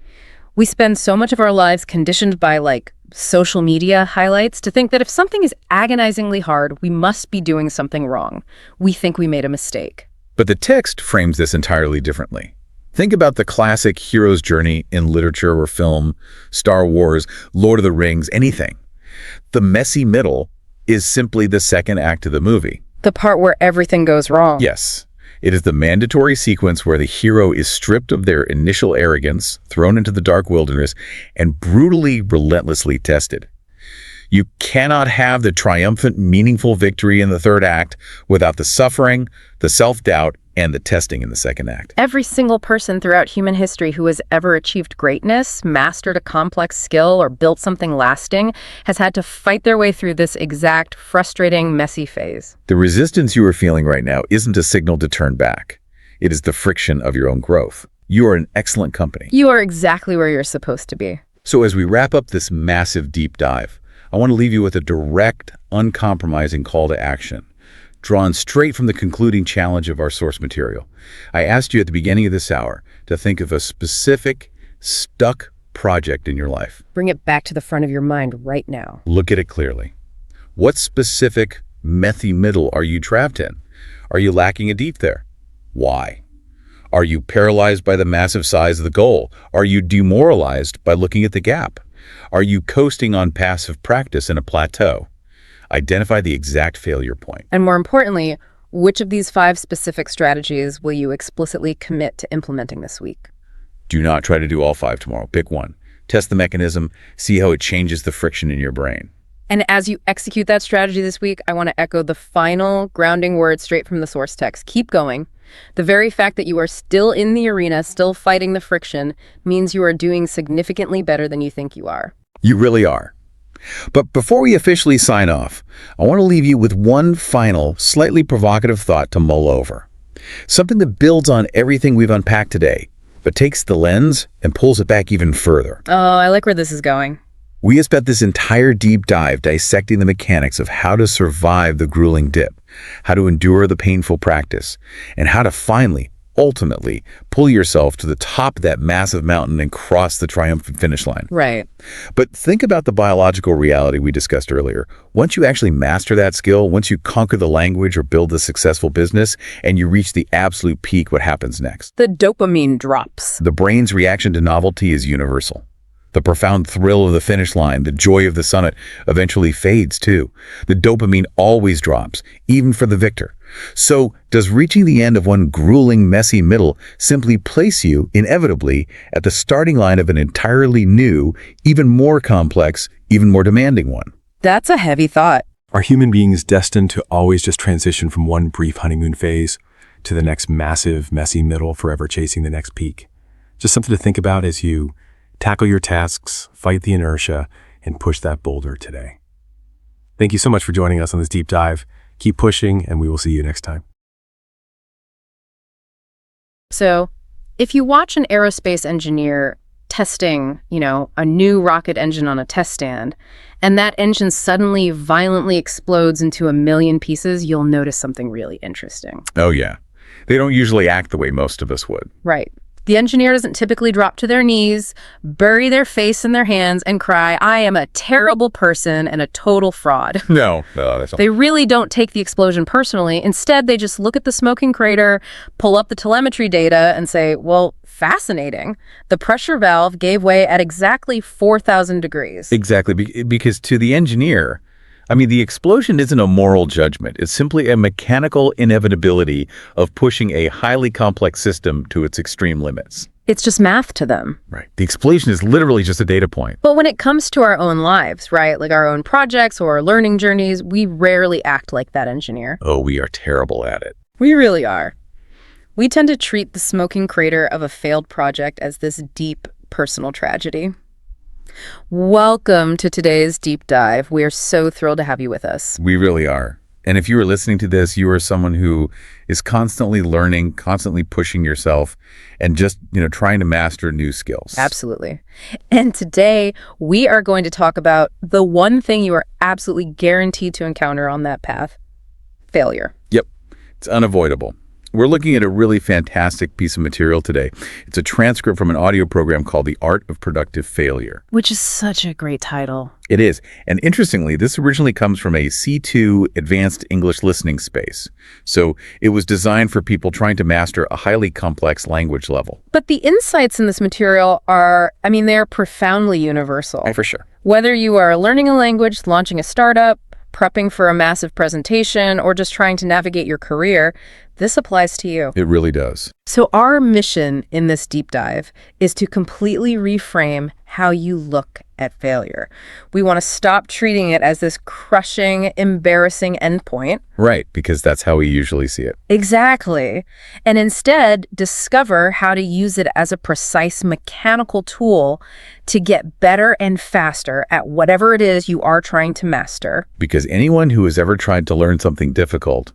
We spend so much of our lives conditioned by, social media highlights to think that if something is agonizingly hard, we must be doing something wrong. We think we made a mistake. But the text frames this entirely differently. Think about the classic hero's journey in literature or film, Star Wars, Lord of the Rings, anything. The messy middle is simply the second act of the movie. The part where everything goes wrong. Yes. It is the mandatory sequence where the hero is stripped of their initial arrogance, thrown into the dark wilderness, and brutally, relentlessly tested. You cannot have the triumphant, meaningful victory in the third act without the suffering, the self-doubt, and the testing in the second act. Every single person throughout human history who has ever achieved greatness, mastered a complex skill, or built something lasting has had to fight their way through this exact, frustrating, messy phase. The resistance you are feeling right now isn't a signal to turn back. It is the friction of your own growth. You are in excellent company. You are exactly where you're supposed to be. So as we wrap up this massive deep dive, I want to leave you with a direct, uncompromising call to action, drawn straight from the concluding challenge of our source material. I asked you at the beginning of this hour to think of a specific, stuck project in your life. Bring it back to the front of your mind right now. Look at it clearly. What specific messy middle are you trapped in? Are you lacking a deep there? Why? Are you paralyzed by the massive size of the goal? Are you demoralized by looking at the gap? Are you coasting on passive practice in a plateau? Identify the exact failure point. And more importantly, which of these 5 specific strategies will you explicitly commit to implementing this week? Do not try to do all 5 tomorrow. Pick one. Test the mechanism. See how it changes the friction in your brain. And as you execute that strategy this week, I want to echo the final grounding word straight from the source text. Keep going. The very fact that you are still in the arena, still fighting the friction, means you are doing significantly better than you think you are. You really are. But before we officially sign off, I want to leave you with one final, slightly provocative thought to mull over. Something that builds on everything we've unpacked today, but takes the lens and pulls it back even further. Oh, I like where this is going. We have spent this entire deep dive dissecting the mechanics of how to survive the grueling dip, how to endure the painful practice, and how to finally, ultimately, pull yourself to the top of that massive mountain and cross the triumphant finish line. Right. But think about the biological reality we discussed earlier. Once you actually master that skill, once you conquer the language or build a successful business, and you reach the absolute peak, what happens next? The dopamine drops. The brain's reaction to novelty is universal. The profound thrill of the finish line, the joy of the summit, eventually fades too. The dopamine always drops, even for the victor. So, does reaching the end of one grueling, messy middle simply place you, inevitably, at the starting line of an entirely new, even more complex, even more demanding one? That's a heavy thought. Are human beings destined to always just transition from one brief honeymoon phase to the next massive, messy middle, forever chasing the next peak? Just something to think about as you tackle your tasks, fight the inertia, and push that boulder today. Thank you so much for joining us on this deep dive. Keep pushing, and we will see you next time. So, if you watch an aerospace engineer testing, a new rocket engine on a test stand, and that engine suddenly violently explodes into a million pieces, you'll notice something really interesting. Oh, yeah. They don't usually act the way most of us would. Right. The engineer doesn't typically drop to their knees, bury their face in their hands, and cry, "I am a terrible person and a total fraud." No, that's not. They really don't take the explosion personally. Instead, they just look at the smoking crater, pull up the telemetry data, and say, well, fascinating. The pressure valve gave way at exactly 4,000 degrees. Exactly, because to the engineer, the explosion isn't a moral judgment. It's simply a mechanical inevitability of pushing a highly complex system to its extreme limits. It's just math to them. Right. The explosion is literally just a data point. But when it comes to our own lives, right, like our own projects or our learning journeys, we rarely act like that engineer. Oh, we are terrible at it. We really are. We tend to treat the smoking crater of a failed project as this deep personal tragedy. Welcome to today's deep dive. We are so thrilled to have you with us. We really are. And if you are listening to this, you are someone who is constantly learning, constantly pushing yourself, and just, trying to master new skills. Absolutely. And today, we are going to talk about the one thing you are absolutely guaranteed to encounter on that path: failure. Yep. It's unavoidable. We're looking at a really fantastic piece of material today. It's a transcript from an audio program called The Art of Productive Failure. Which is such a great title. It is. And interestingly, this originally comes from a C2 advanced English listening space. So it was designed for people trying to master a highly complex language level. But the insights in this material are, they're profoundly universal. For sure. Whether you are learning a language, launching a startup, prepping for a massive presentation, or just trying to navigate your career, this applies to you. It really does. So our mission in this deep dive is to completely reframe how you look at failure. We want to stop treating it as this crushing, embarrassing endpoint. Right, because that's how we usually see it. Exactly. And instead, discover how to use it as a precise mechanical tool to get better and faster at whatever it is you are trying to master. Because anyone who has ever tried to learn something difficult,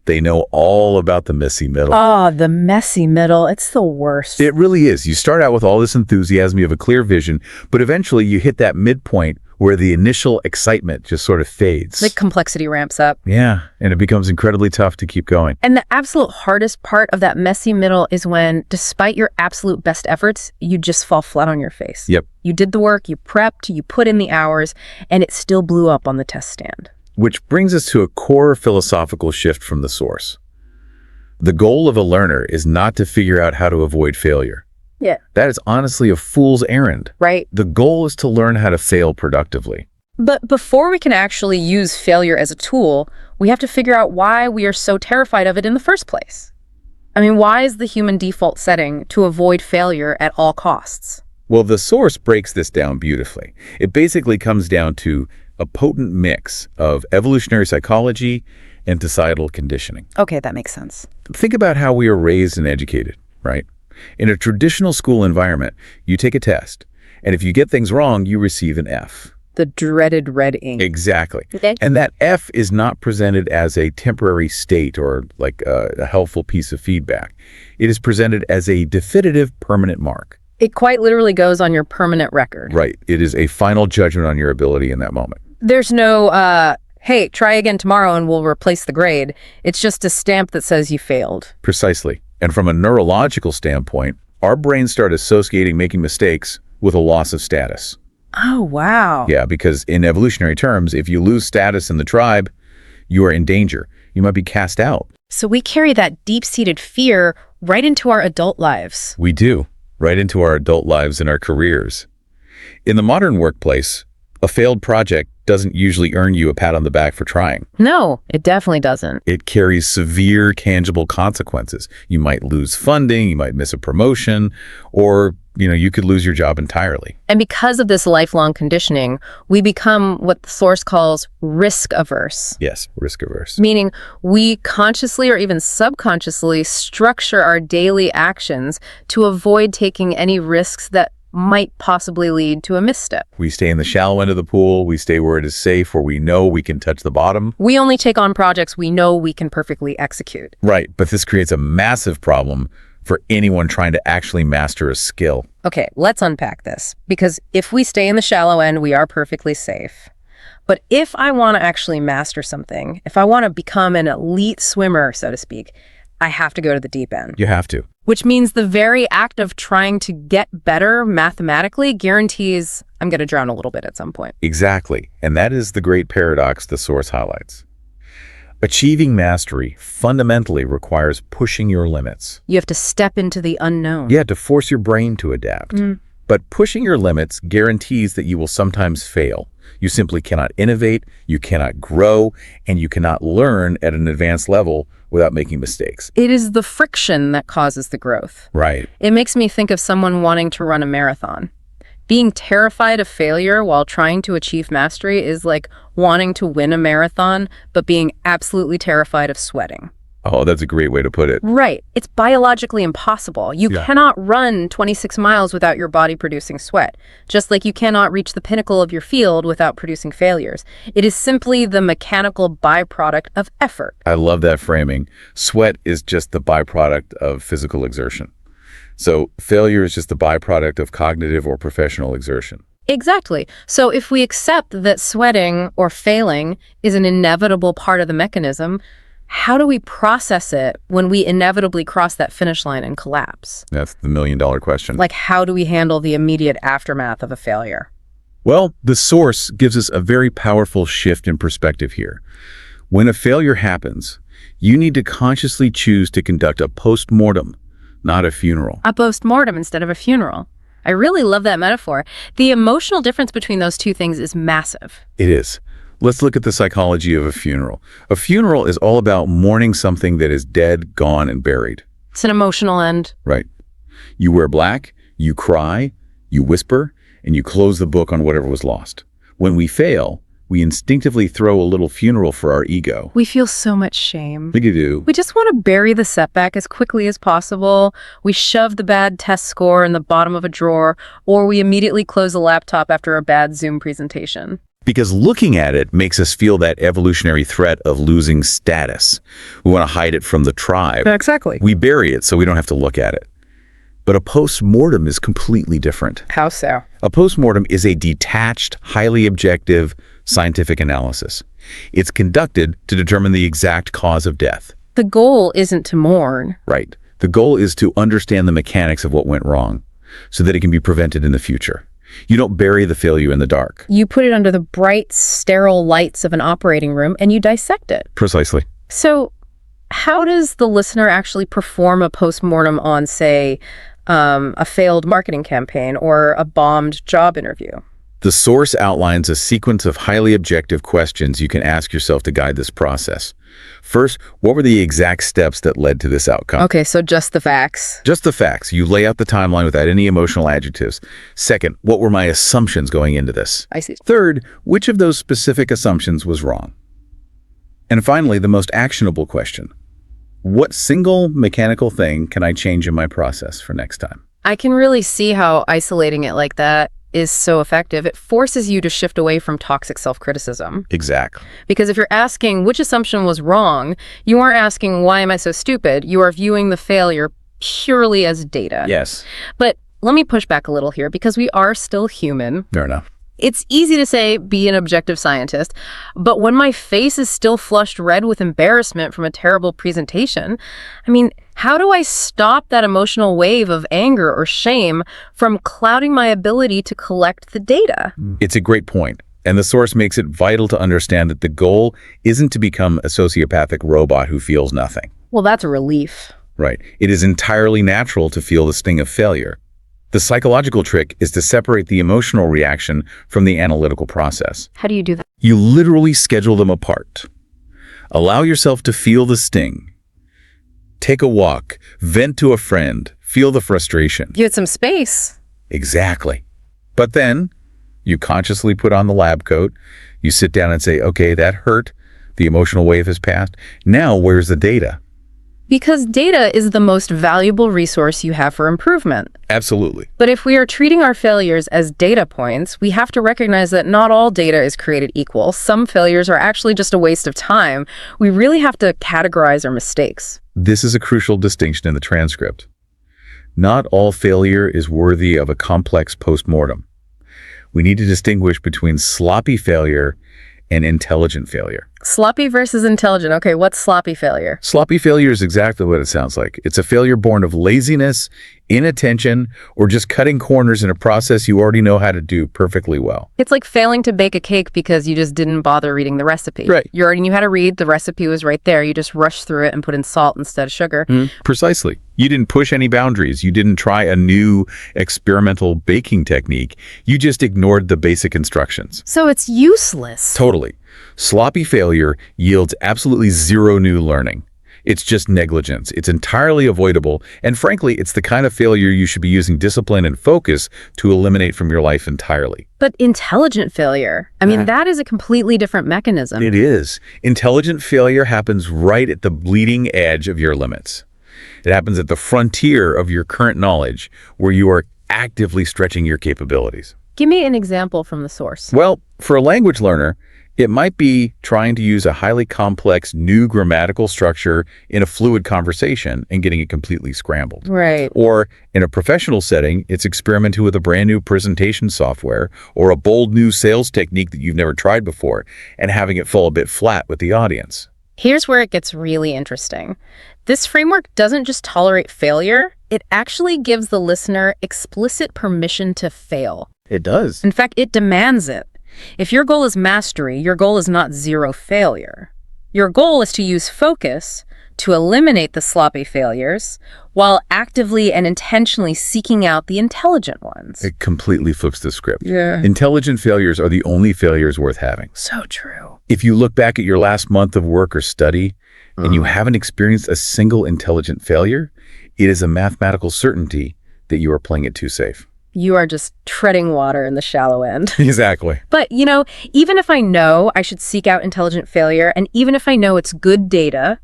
they know all about the messy middle. Oh, the messy middle. It's the worst. It really is. You start out with all this enthusiasm, you have a clear vision, but eventually you hit that midpoint where the initial excitement just sort of fades. The complexity ramps up. Yeah, and it becomes incredibly tough to keep going. And the absolute hardest part of that messy middle is when, despite your absolute best efforts, you just fall flat on your face. Yep. You did the work, you prepped, you put in the hours, and it still blew up on the test stand. Which brings us to a core philosophical shift from the source. The goal of a learner is not to figure out how to avoid failure. Yeah. That is honestly a fool's errand. Right. The goal is to learn how to fail productively. But before we can actually use failure as a tool, we have to figure out why we are so terrified of it in the first place. Why is the human default setting to avoid failure at all costs? Well, the source breaks this down beautifully. It basically comes down to a potent mix of evolutionary psychology and societal conditioning. Okay, that makes sense. Think about how we are raised and educated, right? In a traditional school environment, you take a test, and if you get things wrong, you receive an F. The dreaded red ink. Exactly. Okay. And that F is not presented as a temporary state or like a helpful piece of feedback. It is presented as a definitive permanent mark. It quite literally goes on your permanent record. Right. It is a final judgment on your ability in that moment. There's no, hey, try again tomorrow and we'll replace the grade. It's just a stamp that says you failed. Precisely. And from a neurological standpoint, our brains start associating making mistakes with a loss of status. Oh, wow. Yeah, because in evolutionary terms, if you lose status in the tribe, you are in danger. You might be cast out. So we carry that deep-seated fear right into our adult lives. We do, right into our adult lives and our careers. In the modern workplace, a failed project doesn't usually earn you a pat on the back for trying. No, it definitely doesn't. It carries severe, tangible consequences. You might lose funding, you might miss a promotion, or, you could lose your job entirely. And because of this lifelong conditioning, we become what the source calls risk averse. Yes, risk averse. Meaning we consciously or even subconsciously structure our daily actions to avoid taking any risks that might possibly lead to a misstep. We stay in the shallow end of the pool. We stay where it is safe, where we know we can touch the bottom. We only take on projects we know we can perfectly execute. Right, but this creates a massive problem for anyone trying to actually master a skill. Okay, let's unpack this. Because if we stay in the shallow end, we are perfectly safe. But if I want to actually master something, if I want to become an elite swimmer, so to speak, I have to go to the deep end. You have to. Which means the very act of trying to get better mathematically guarantees I'm going to drown a little bit at some point. Exactly, and that is the great paradox the source highlights. Achieving mastery fundamentally requires pushing your limits. You have to step into the unknown. Yeah, to force your brain to adapt. But pushing your limits guarantees that you will sometimes fail. You simply cannot innovate, you cannot grow, and you cannot learn at an advanced level without making mistakes. It is the friction that causes the growth. Right. It makes me think of someone wanting to run a marathon. Being terrified of failure while trying to achieve mastery is like wanting to win a marathon, but being absolutely terrified of sweating. Oh, that's a great way to put it. Right. It's biologically impossible. You cannot run 26 miles without your body producing sweat, just like you cannot reach the pinnacle of your field without producing failures. It is simply the mechanical byproduct of effort. I love that framing. Sweat is just the byproduct of physical exertion. So failure is just the byproduct of cognitive or professional exertion. Exactly. So if we accept that sweating or failing is an inevitable part of the mechanism, how do we process it when we inevitably cross that finish line and collapse? That's the million-dollar question. Like, how do we handle the immediate aftermath of a failure? Well, the source gives us a very powerful shift in perspective here. When a failure happens, you need to consciously choose to conduct a post-mortem, not a funeral. A post-mortem instead of a funeral. I really love that metaphor. The emotional difference between those two things is massive. It is. Let's look at the psychology of a funeral. A funeral is all about mourning something that is dead, gone, and buried. It's an emotional end. Right. You wear black, you cry, you whisper, and you close the book on whatever was lost. When we fail, we instinctively throw a little funeral for our ego. We feel so much shame. We do. We just want to bury the setback as quickly as possible. We shove the bad test score in the bottom of a drawer, or we immediately close a laptop after a bad Zoom presentation. Because looking at it makes us feel that evolutionary threat of losing status. We want to hide it from the tribe. Exactly. We bury it so we don't have to look at it. But a post-mortem is completely different. How so? A post-mortem is a detached, highly objective scientific analysis. It's conducted to determine the exact cause of death. The goal isn't to mourn. Right. The goal is to understand the mechanics of what went wrong so that it can be prevented in the future. You don't bury the failure in the dark. You put it under the bright, sterile lights of an operating room and you dissect it. Precisely. So how does the listener actually perform a postmortem on, say, a failed marketing campaign or a bombed job interview? The source outlines a sequence of highly objective questions you can ask yourself to guide this process. First, what were the exact steps that led to this outcome? Okay, so just the facts. Just the facts. You lay out the timeline without any emotional adjectives. Second, what were my assumptions going into this? I see. Third, which of those specific assumptions was wrong? And finally, the most actionable question. What single mechanical thing can I change in my process for next time? I can really see how isolating it like that is so effective. It forces you to shift away from toxic self-criticism. Exactly. Because if you're asking which assumption was wrong, you aren't asking why am I so stupid? You are viewing the failure purely as data. Yes. But let me push back a little here because we are still human. Fair enough. It's easy to say, be an objective scientist, but when my face is still flushed red with embarrassment from a terrible presentation, I mean, how do I stop that emotional wave of anger or shame from clouding my ability to collect the data? It's a great point. And the source makes it vital to understand that the goal isn't to become a sociopathic robot who feels nothing. Well, that's a relief. Right. It is entirely natural to feel the sting of failure. The psychological trick is to separate the emotional reaction from the analytical process. How do you do that? You literally schedule them apart. Allow yourself to feel the sting. Take a walk, vent to a friend, feel the frustration. Give it some space. Exactly. But then you consciously put on the lab coat. You sit down and say, okay, that hurt. The emotional wave has passed. Now, where's the data? Because data is the most valuable resource you have for improvement. Absolutely. But if we are treating our failures as data points, we have to recognize that not all data is created equal. Some failures are actually just a waste of time. We really have to categorize our mistakes. This is a crucial distinction in the transcript. Not all failure is worthy of a complex postmortem. We need to distinguish between sloppy failure and intelligent failure. Sloppy versus intelligent. Okay, what's sloppy failure? Sloppy failure is exactly what it sounds like. It's a failure born of laziness, inattention, or just cutting corners in a process you already know how to do perfectly well. It's like failing to bake a cake because you just didn't bother reading the recipe. Right. You already knew how to read, the recipe was right there. You just rushed through it and put in salt instead of sugar. Precisely. You didn't push any boundaries. You didn't try a new experimental baking technique. You just ignored the basic instructions. So it's useless. Totally. Sloppy failure yields absolutely zero new learning. It's just negligence. It's entirely avoidable. And frankly, it's the kind of failure you should be using discipline and focus to eliminate from your life entirely. But intelligent failure, that is a completely different mechanism. It is. Intelligent failure happens right at the bleeding edge of your limits. It happens at the frontier of your current knowledge, where you are actively stretching your capabilities. Give me an example from the source. Well, for a language learner, it might be trying to use a highly complex new grammatical structure in a fluid conversation and getting it completely scrambled. Right. Or in a professional setting, it's experimenting with a brand new presentation software or a bold new sales technique that you've never tried before and having it fall a bit flat with the audience. Here's where it gets really interesting. This framework doesn't just tolerate failure, it actually gives the listener explicit permission to fail. It does. In fact, it demands it. If your goal is mastery, your goal is not zero failure. Your goal is to use focus to eliminate the sloppy failures while actively and intentionally seeking out the intelligent ones. It completely flips the script. Yeah. Intelligent failures are the only failures worth having. So true. If you look back at your last month of work or study and you haven't experienced a single intelligent failure, it is a mathematical certainty that you are playing it too safe. You are just treading water in the shallow end. Exactly. But, even if I know I should seek out intelligent failure, and even if I know it's good data,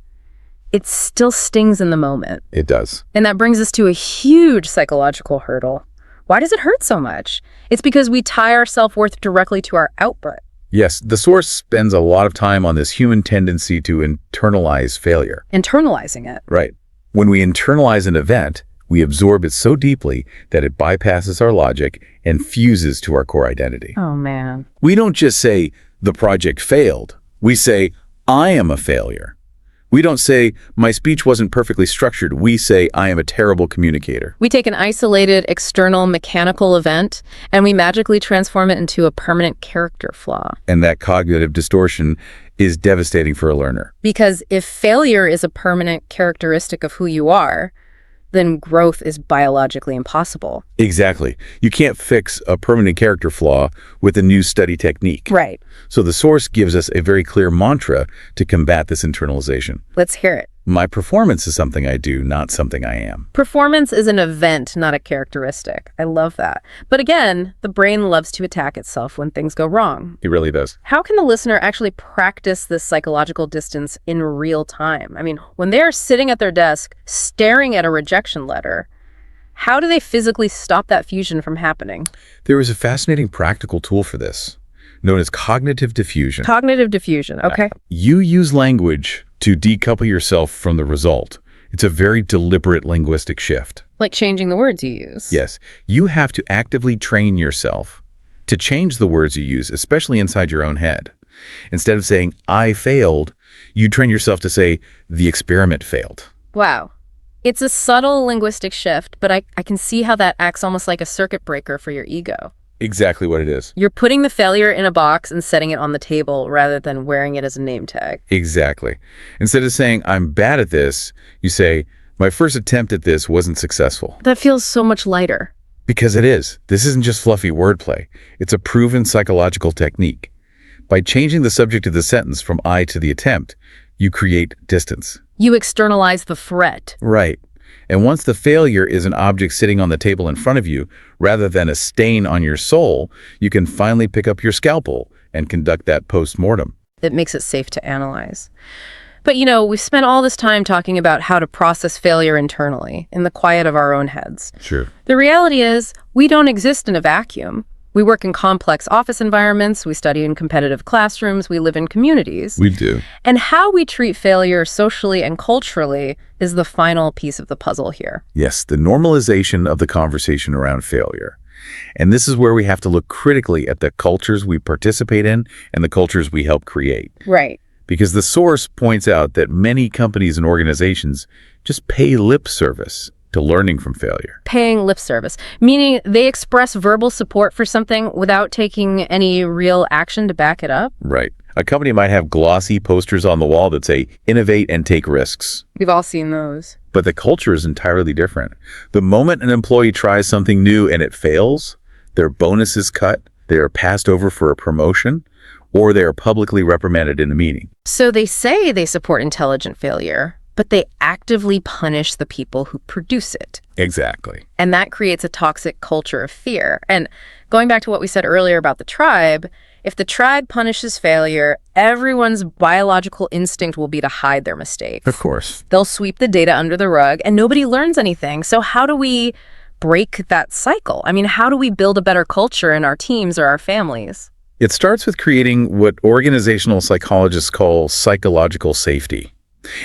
it still stings in the moment. It does. And that brings us to a huge psychological hurdle. Why does it hurt so much? It's because we tie our self-worth directly to our output. Yes, the source spends a lot of time on this human tendency to internalize failure. Internalizing it. Right. When we internalize an event, we absorb it so deeply that it bypasses our logic and fuses to our core identity. Oh, man. We don't just say, the project failed. We say, I am a failure. We don't say, my speech wasn't perfectly structured. We say, I am a terrible communicator. We take an isolated, external, mechanical event, and we magically transform it into a permanent character flaw. And that cognitive distortion is devastating for a learner. Because if failure is a permanent characteristic of who you are, then growth is biologically impossible. Exactly. You can't fix a permanent character flaw with a new study technique. Right. So the source gives us a very clear mantra to combat this internalization. Let's hear it. My performance is something I do, not something I am. Performance is an event, not a characteristic. I love that. But again, the brain loves to attack itself when things go wrong. It really does. How can the listener actually practice this psychological distance in real time? When they're sitting at their desk, staring at a rejection letter, how do they physically stop that fusion from happening? There is a fascinating practical tool for this, known as cognitive diffusion. Cognitive diffusion, okay. You use language to decouple yourself from the result. It's a very deliberate linguistic shift. Like changing the words you use. Yes. You have to actively train yourself to change the words you use, especially inside your own head. Instead of saying, I failed, you train yourself to say, the experiment failed. Wow. It's a subtle linguistic shift, but I can see how that acts almost like a circuit breaker for your ego. Exactly what it is. You're putting the failure in a box and setting it on the table rather than wearing it as a name tag. Exactly. Instead of saying, I'm bad at this, you say, my first attempt at this wasn't successful. That feels so much lighter. Because it is. This isn't just fluffy wordplay. It's a proven psychological technique. By changing the subject of the sentence from I to the attempt, you create distance. You externalize the threat. Right. And once the failure is an object sitting on the table in front of you, rather than a stain on your soul, you can finally pick up your scalpel and conduct that post-mortem. It makes it safe to analyze. But, we've spent all this time talking about how to process failure internally, in the quiet of our own heads. Sure. The reality is, we don't exist in a vacuum. We work in complex office environments, we study in competitive classrooms, we live in communities. We do. And how we treat failure socially and culturally is the final piece of the puzzle here. Yes, the normalization of the conversation around failure. And this is where we have to look critically at the cultures we participate in and the cultures we help create. Right. Because the source points out that many companies and organizations just pay lip service to learning from failure. Paying lip service, meaning they express verbal support for something without taking any real action to back it up. Right. A company might have glossy posters on the wall that say, innovate and take risks. We've all seen those. But the culture is entirely different. The moment an employee tries something new and it fails, their bonus is cut, they are passed over for a promotion, or they are publicly reprimanded in a meeting. So they say they support intelligent failure, but they actively punish the people who produce it. Exactly. And that creates a toxic culture of fear. And going back to what we said earlier about the tribe, if the tribe punishes failure, everyone's biological instinct will be to hide their mistakes. Of course. They'll sweep the data under the rug and nobody learns anything. So how do we break that cycle? I mean, how do we build a better culture in our teams or our families? It starts with creating what organizational psychologists call psychological safety.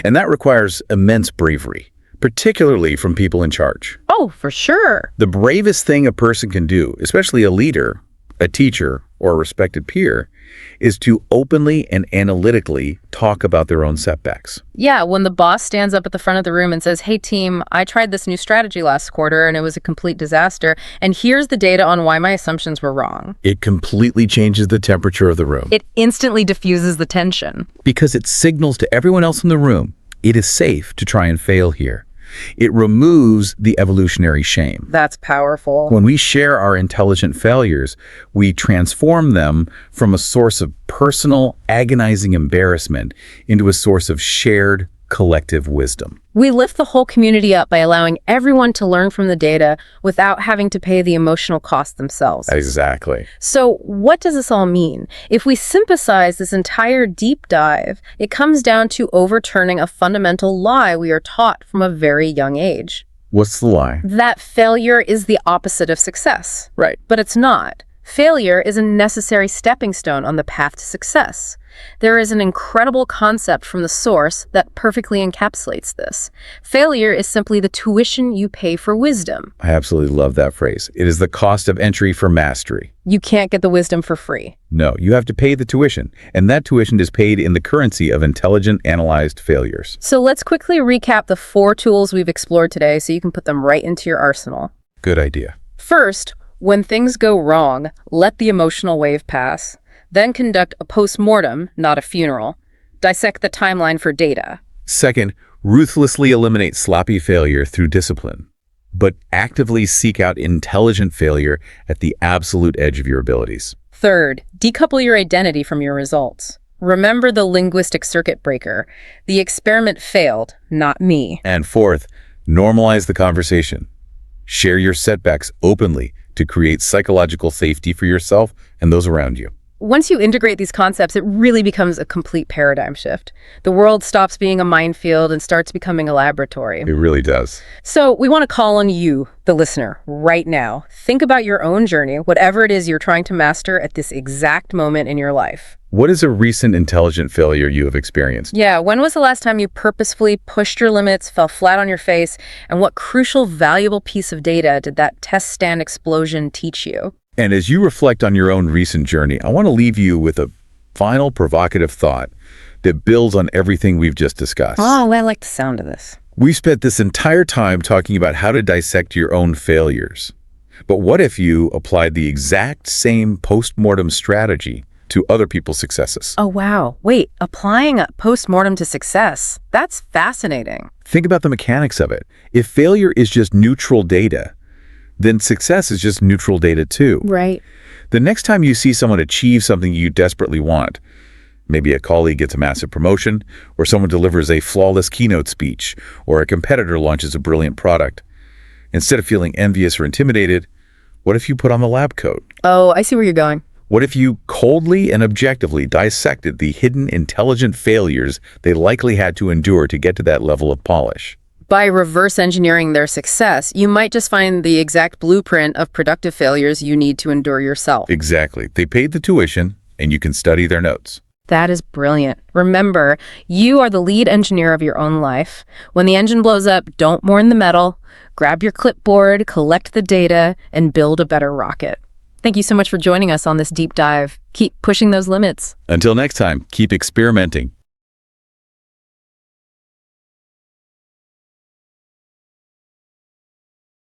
And that requires immense bravery, particularly from people in charge. Oh, for sure. The bravest thing a person can do, especially a leader, a teacher, or a respected peer, is to openly and analytically talk about their own setbacks. Yeah, when the boss stands up at the front of the room and says, hey team, I tried this new strategy last quarter and it was a complete disaster, and here's the data on why my assumptions were wrong. It completely changes the temperature of the room. It instantly diffuses the tension. Because it signals to everyone else in the room, it is safe to try and fail here. It removes the evolutionary shame. That's powerful. When we share our intelligent failures, we transform them from a source of personal, agonizing embarrassment into a source of shared, collective wisdom. We lift the whole community up by allowing everyone to learn from the data without having to pay the emotional cost themselves. Exactly. So what does this all mean? If we synthesize this entire deep dive, it comes down to overturning a fundamental lie we are taught from a very young age. What's the lie? That failure is the opposite of success. Right. But it's not. Failure is a necessary stepping stone on the path to success. There is an incredible concept from the source that perfectly encapsulates this. Failure is simply the tuition you pay for wisdom. I absolutely love that phrase. It is the cost of entry for mastery. You can't get the wisdom for free. No, you have to pay the tuition, and that tuition is paid in the currency of intelligent, analyzed failures. So let's quickly recap the 4 tools we've explored today so you can put them right into your arsenal. Good idea. First, when things go wrong, let the emotional wave pass. Then conduct a post-mortem, not a funeral. Dissect the timeline for data. Second, ruthlessly eliminate sloppy failure through discipline, but actively seek out intelligent failure at the absolute edge of your abilities. Third, decouple your identity from your results. Remember the linguistic circuit breaker. The experiment failed, not me. And fourth, normalize the conversation. Share your setbacks openly to create psychological safety for yourself and those around you. Once you integrate these concepts, it really becomes a complete paradigm shift. The world stops being a minefield and starts becoming a laboratory. It really does. So we want to call on you, the listener, right now. Think about your own journey, whatever it is you're trying to master at this exact moment in your life. What is a recent intelligent failure you have experienced? Yeah, when was the last time you purposefully pushed your limits, fell flat on your face, and what crucial, valuable piece of data did that test stand explosion teach you? And as you reflect on your own recent journey, I want to leave you with a final provocative thought that builds on everything we've just discussed. Oh, I like the sound of this. We spent this entire time talking about how to dissect your own failures. But what if you applied the exact same post-mortem strategy to other people's successes? Oh, wow. Wait, applying a post-mortem to success. That's fascinating. Think about the mechanics of it. If failure is just neutral data, then success is just neutral data too. Right. The next time you see someone achieve something you desperately want, maybe a colleague gets a massive promotion, or someone delivers a flawless keynote speech, or a competitor launches a brilliant product, instead of feeling envious or intimidated, what if you put on the lab coat? Oh, I see where you're going. What if you coldly and objectively dissected the hidden intelligent failures they likely had to endure to get to that level of polish? By reverse engineering their success, you might just find the exact blueprint of productive failures you need to endure yourself. Exactly. They paid the tuition, and you can study their notes. That is brilliant. Remember, you are the lead engineer of your own life. When the engine blows up, don't mourn the metal. Grab your clipboard, collect the data, and build a better rocket. Thank you so much for joining us on this deep dive. Keep pushing those limits. Until next time, keep experimenting,